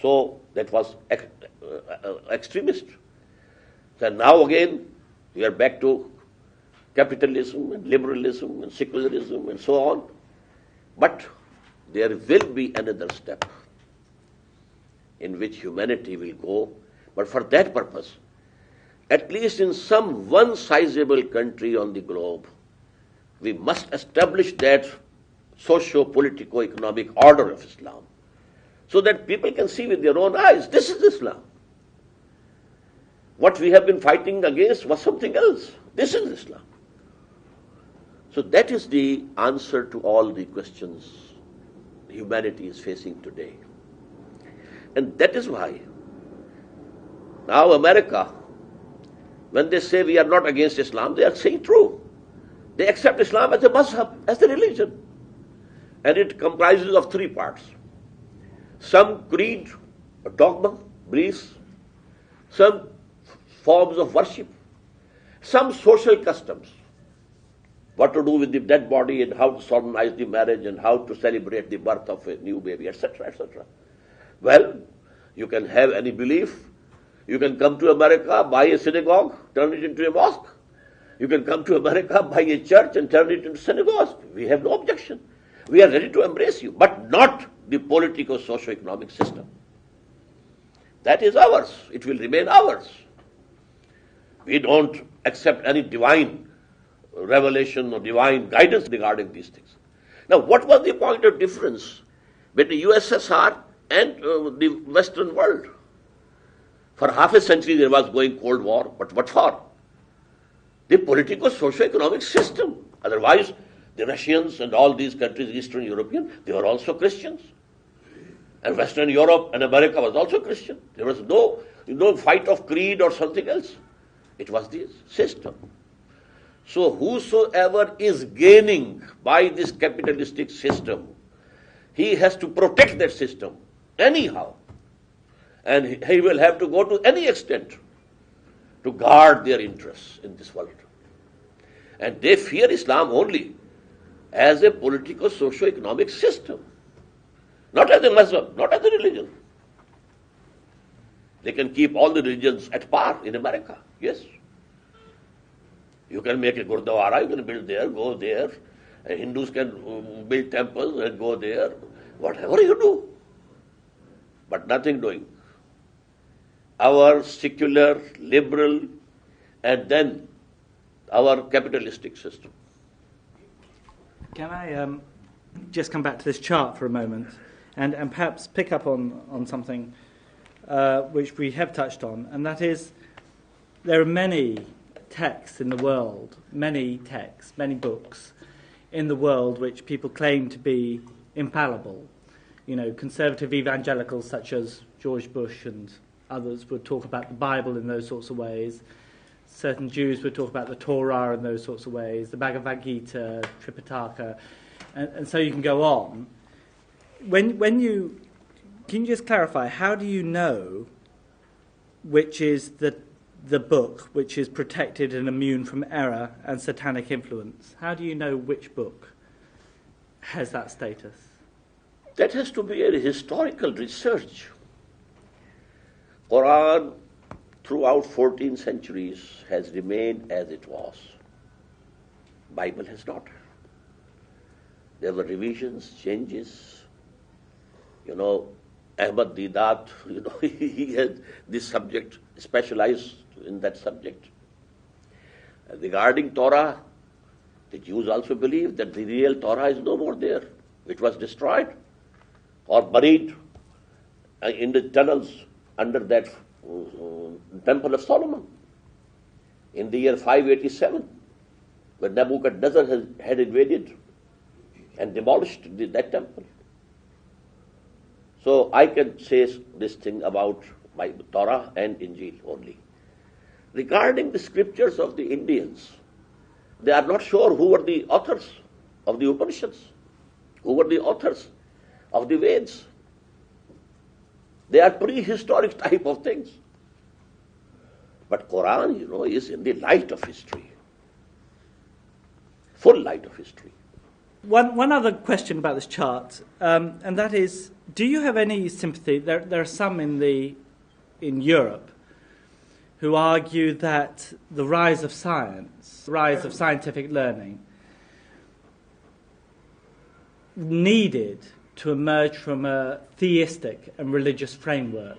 So that was extremist. So now again we are back to capitalism and liberalism and secularism and so on. But there will be another step in which humanity will go. But for that purpose, at least in some one sizable country on the globe, we must establish that socio-politico-economic order of Islam so that people can see with their own eyes, this is Islam. What we have been fighting against was something else. This is Islam. So that is the answer to all the questions humanity is facing today. And that is why now America, when they say we are not against Islam, they are saying true. They accept Islam as a mazhab, as a religion. And it comprises of three parts. Some creed, a dogma, beliefs, some forms of worship, some social customs, what to do with the dead body and how to solemnize the marriage and how to celebrate the birth of a new baby, etc., etc. Well, you can have any belief. You can come to America, buy a synagogue, turn it into a mosque. You can come to America, buy a church and turn it into a synagogue. We have no objection. We are ready to embrace you, but not the political socio-economic system. That is ours. It will remain ours. We don't accept any divine revelation or divine guidance regarding these things. Now, what was the point of difference between the USSR and the Western world? For half a century there was going Cold War, but what for? The political socio-economic system. Otherwise, the Russians and all these countries, Eastern European, they were also Christians. And Western Europe and America was also Christian. There was no fight of creed or something else. It was the system. So whosoever is gaining by this capitalistic system, he has to protect that system anyhow. And he will have to go to any extent to guard their interests in this world. And they fear Islam only as a political socio-economic system, not as a mazhab, not as a religion. They can keep all the religions at par in America. Yes. You can make a Gurdwara, you can build there, go there. Hindus can build temples and go there. Whatever you do. But nothing doing. Our secular, liberal, and then our capitalistic system. Can I just come back to this chart for a moment and perhaps pick up on something which we have touched on, and that is there are many texts in the world, many texts, many books in the world which people claim to be infallible. You know, conservative evangelicals such as George Bush and others would talk about the Bible in those sorts of ways. Certain Jews would talk about the Torah in those sorts of ways, the Bhagavad Gita, Tripitaka, and so you can go on. Can you just clarify, how do you know which is the book which is protected and immune from error and satanic influence? How do you know which book has that status? That has to be a historical research. Qur'an throughout 14 centuries has remained as it was. Bible has not. There were revisions, changes. You know, Ahmed Didat, you know, he had this subject, specialized in that subject. Regarding Torah, the Jews also believe that the real Torah is no more there. It was destroyed or buried in the tunnels under that Temple of Solomon in the year 587, when Nebuchadnezzar had invaded and demolished that temple. So I can say this thing about my Torah and Injil only. Regarding the scriptures of the Indians, they are not sure who were the authors of the Upanishads, who were the authors of the Vedas. They are prehistoric type of things. But Quran, you know, is in the light of history. Full light of history. One other question about this chart, and that is, do you have any sympathy? There are some in Europe who argue that the rise of science, the rise of scientific learning, needed to emerge from a theistic and religious framework.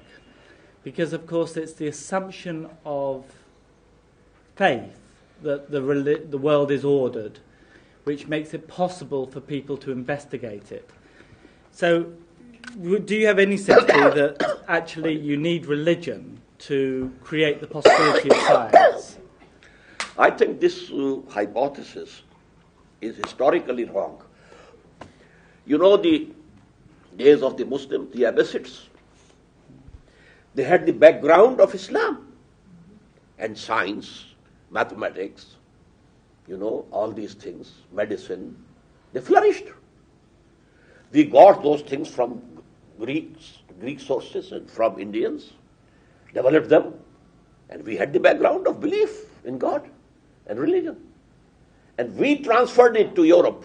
Because, of course, it's the assumption of faith that the world is ordered, which makes it possible for people to investigate it. So, do you have any sympathy that actually you need religion to create the possibility of science? I think this hypothesis is historically wrong. You know, the days of the Muslims, the Abbasids, they had the background of Islam and science, mathematics, you know, all these things, medicine, they flourished. We got those things from Greek sources and from Indians, developed them, and we had the background of belief in God and religion. And we transferred it to Europe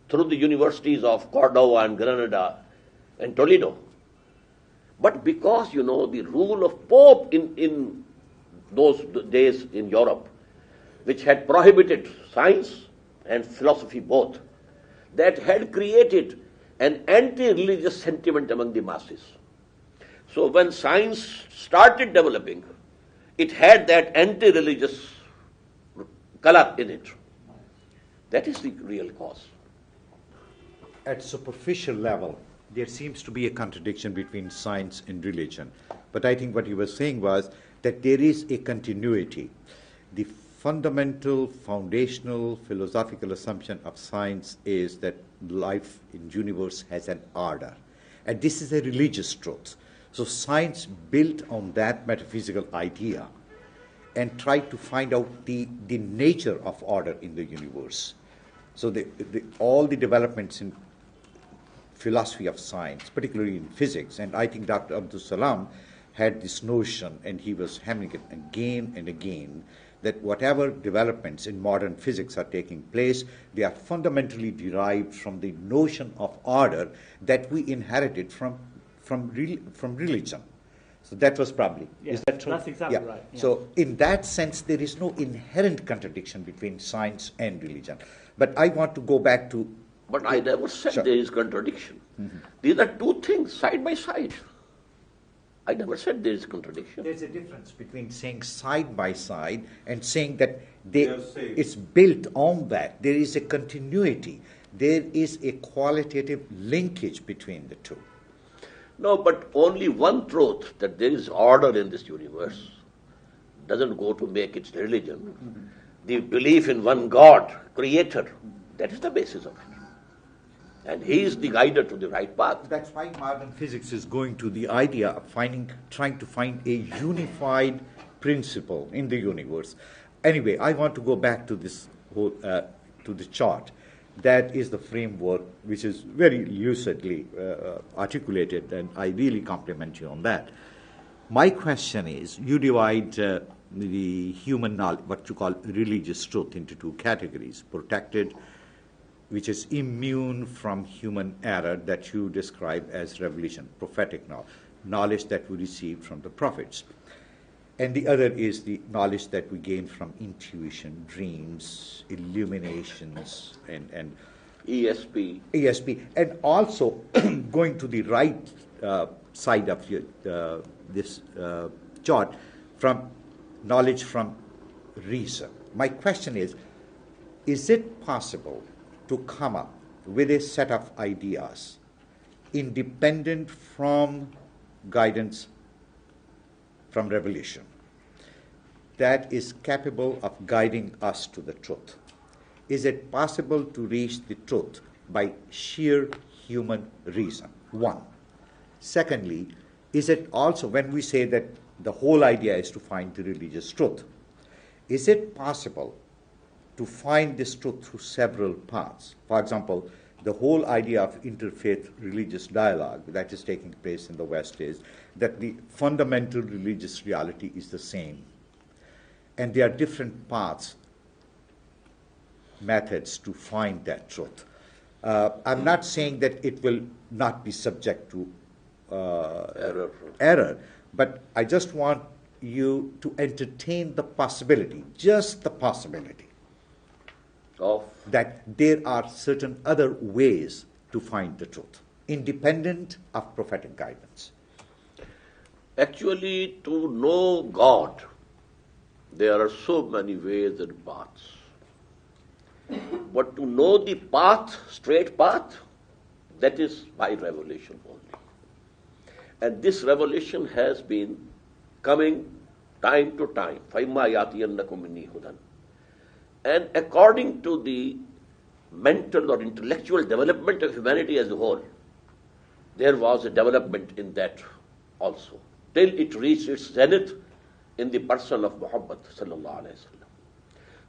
through the universities of Cordova and Granada and Toledo. But because, you know, the rule of Pope in those days in Europe, which had prohibited science and philosophy both, that had created an anti-religious sentiment among the masses. So when science started developing, it had that anti-religious color in it. That is the real cause. At superficial level, there seems to be a contradiction between science and religion. But I think what you were saying was that there is a continuity. The fundamental, foundational, philosophical assumption of science is that life in the universe has an order. And this is a religious truth. So science built on that metaphysical idea and tried to find out the nature of order in the universe. So all the developments in philosophy of science, particularly in physics, and I think Dr. Abdul Salam had this notion, and he was hammering it again and again, that whatever developments in modern physics are taking place, they are fundamentally derived from the notion of order that we inherited from religion. So that was probably, Yes, is that true? that's exactly right, yeah. So in that sense, there is no inherent contradiction between science and religion. But I want to go back to... But I never said Sure. there is contradiction. These are two things side by side. I never said there is contradiction. There's a difference between saying side by side and saying that Yes, say. it's built on that. There is a continuity. There is a qualitative linkage between the two. No, but only one truth, that there is order in this universe, doesn't go to make it religion. The belief in one God, creator, that is the basis of it. And he is the guider to the right path. That's why modern physics is going to the idea of trying to find a unified principle in the universe. Anyway, I want to go back to this whole, to the chart. That is the framework which is very lucidly articulated, and I really compliment you on that. My question is, you divide the human knowledge, what you call religious truth, into two categories: protected, which is immune from human error, that you describe as revelation, prophetic knowledge that we received from the prophets. And the other is the knowledge that we gain from intuition, dreams, illuminations, and ESP. And also, going to the right side of this chart, from knowledge from reason. My question is it possible to come up with a set of ideas independent from guidance from revelation that is capable of guiding us to the truth? Is it possible to reach the truth by sheer human reason? One. Secondly, is it also, when we say that the whole idea is to find the religious truth, is it possible to find this truth through several paths? For example, the whole idea of interfaith religious dialogue that is taking place in the West is that the fundamental religious reality is the same. And there are different paths, methods to find that truth. I'm not saying that it will not be subject to error, but I just want you to entertain the possibility, just the possibility, Of that there are certain other ways to find the truth, independent of prophetic guidance. actually, to know God, there are so many ways and paths. But to know the path, straight path, that is by revelation only. And this revelation has been coming time to time. فَإِمَّا يَأْتِيَنَّكُم مِّنِّي هُدًى. And according to the mental or intellectual development of humanity as a whole, there was a development in that also, till it reached its zenith in the person of Muhammad sallallahu alaihi wasallam.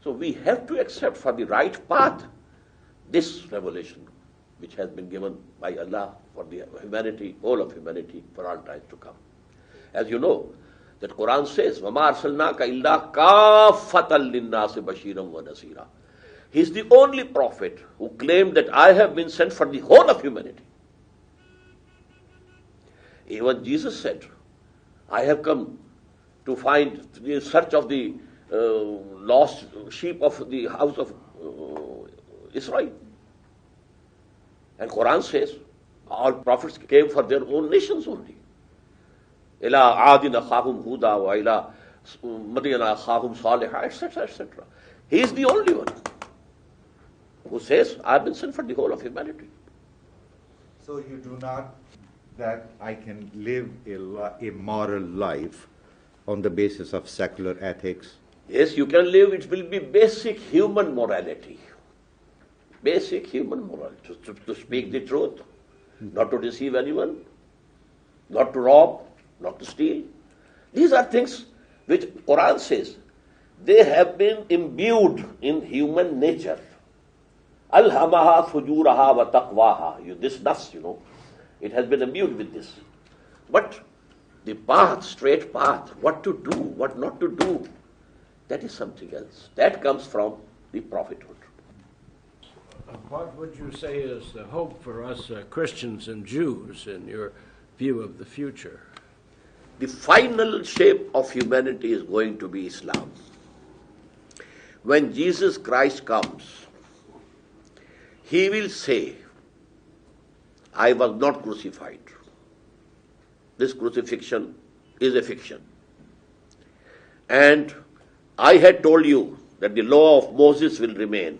So we have to accept for the right path this revelation which has been given by Allah for the humanity, whole of humanity, for all times to come. As you know, that Qur'an says, وَمَا أَرْسَلْنَاكَ إِلَّا كَافَّةً لِلنَّاسِ بَشِيرًا وَنَذِيرًا. He is the only prophet who claimed that I have been sent for the whole of humanity. Even Jesus said, I have come to find the search of the lost sheep of the house of Israel. And Qur'an says, all prophets came for their own nations only. إِلَىٰ عَادٍ أَخَاهُمْ هُودًا وَإِلَىٰ مَدْيَنَ أَخَاهُمْ صَالِحًا, etc., etc. He is the only one who says, I have been sent for the whole of humanity. So you do not that I can live a moral life on the basis of secular ethics? Yes, you can live. It will be basic human morality. Basic human morality. To speak the truth, not to deceive anyone, not to rob, not to steal. These are things which Qur'an says they have been imbued in human nature. Alhamaha fujuraha wa taqwaha. This nafs, it has been imbued with this. But the path, straight path, what to do, what not to do, that is something else. That comes from the prophethood. What would you say is the hope for us Christians and Jews in your view of the future? the final shape of humanity is going to be Islam. When Jesus Christ comes, he will say, I was not crucified. This crucifixion is a fiction. And I had told you that the law of Moses will remain.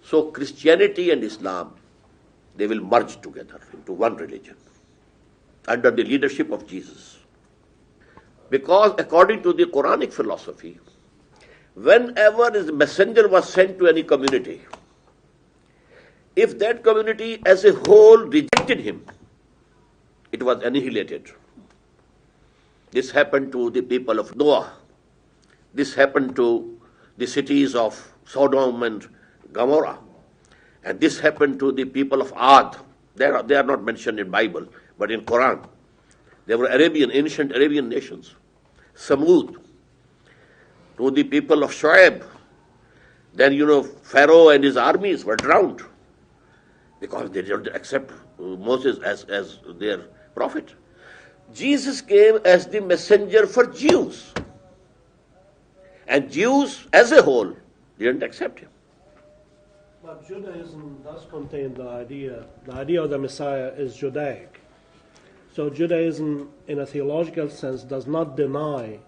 So Christianity and Islam, they will merge together into one religion under the leadership of Jesus. Because according to the Quranic philosophy, whenever a messenger was sent to any community, if that community as a whole rejected him, it was annihilated. This happened to the people of Noah. This happened to the cities of Sodom and Gomorrah. And this happened to the people of Ad. They are not mentioned in Bible, but in Quran. They were ancient Arabian nations. Samud, to the people of Shu'aib. Then, Pharaoh and his armies were drowned because they didn't accept Moses as their prophet. Jesus came as the messenger for Jews. And Jews as a whole didn't accept him. But Judaism does contain the idea of the Messiah is Judaic. So Judaism, in a theological sense, does not deny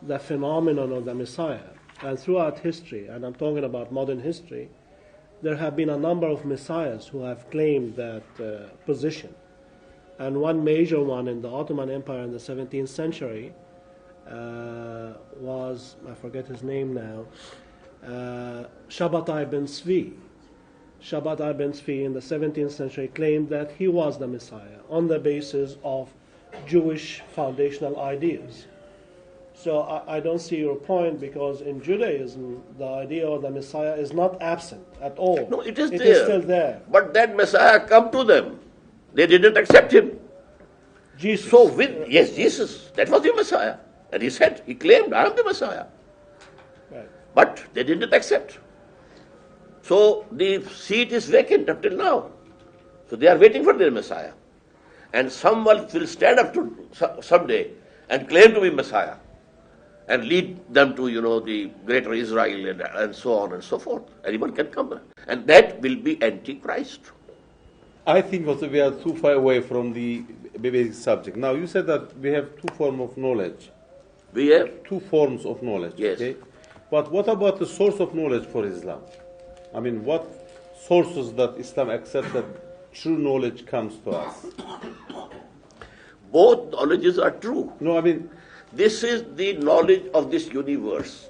the phenomenon of the Messiah. And throughout history, and I'm talking about modern history, there have been a number of messiahs who have claimed that position. And one major one in the Ottoman Empire in the 17th century was, I forget his name now, Shabbatai ben Tzvi. Shabbatai ben Tzvi in the 17th century claimed that he was the Messiah on the basis of Jewish foundational ideas. So I don't see your point, because in Judaism, the idea of the Messiah is not absent at all. No, it is there. It is still there. But that Messiah come to them. They didn't accept him. Jesus. So yes, Jesus, that was the Messiah. And he claimed, I am the Messiah. Right. But they didn't accept. So the seat is vacant up till now. So they are waiting for their Messiah. And someone will stand up to someday and claim to be Messiah and lead them to, the greater Israel and so on and so forth. Anyone can come. And that will be Antichrist. I think also we are too far away from the basic subject. Now, you said that we have two forms of knowledge. We have? Two forms of knowledge. Yes. Okay? But what about the source of knowledge for Islam? I mean, what sources that Islam accepts that true knowledge comes to us? Both knowledges are true. No, I mean, this is the knowledge of this universe.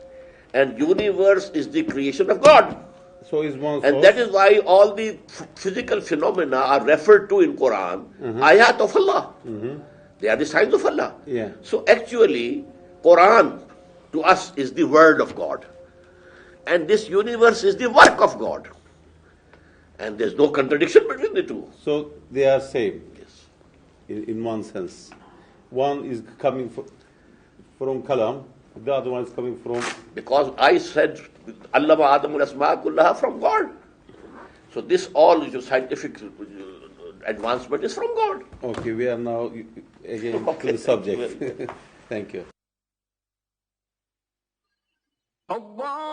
And universe is the creation of God. So is one source. And that is why all the physical phenomena are referred to in Quran, ayat of Allah. They are the signs of Allah. Yeah. So actually, Quran to us is the word of God. And this universe is the work of God. And there's no contradiction between the two. So they are same. Yes. In one sense. One is coming from Kalam, the other one is coming from... Because I said, Allama Adamul Asma Kullaha from God. So this all scientific advancement is from God. Okay, we are now again to the subject. Thank you. الله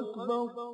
أكبر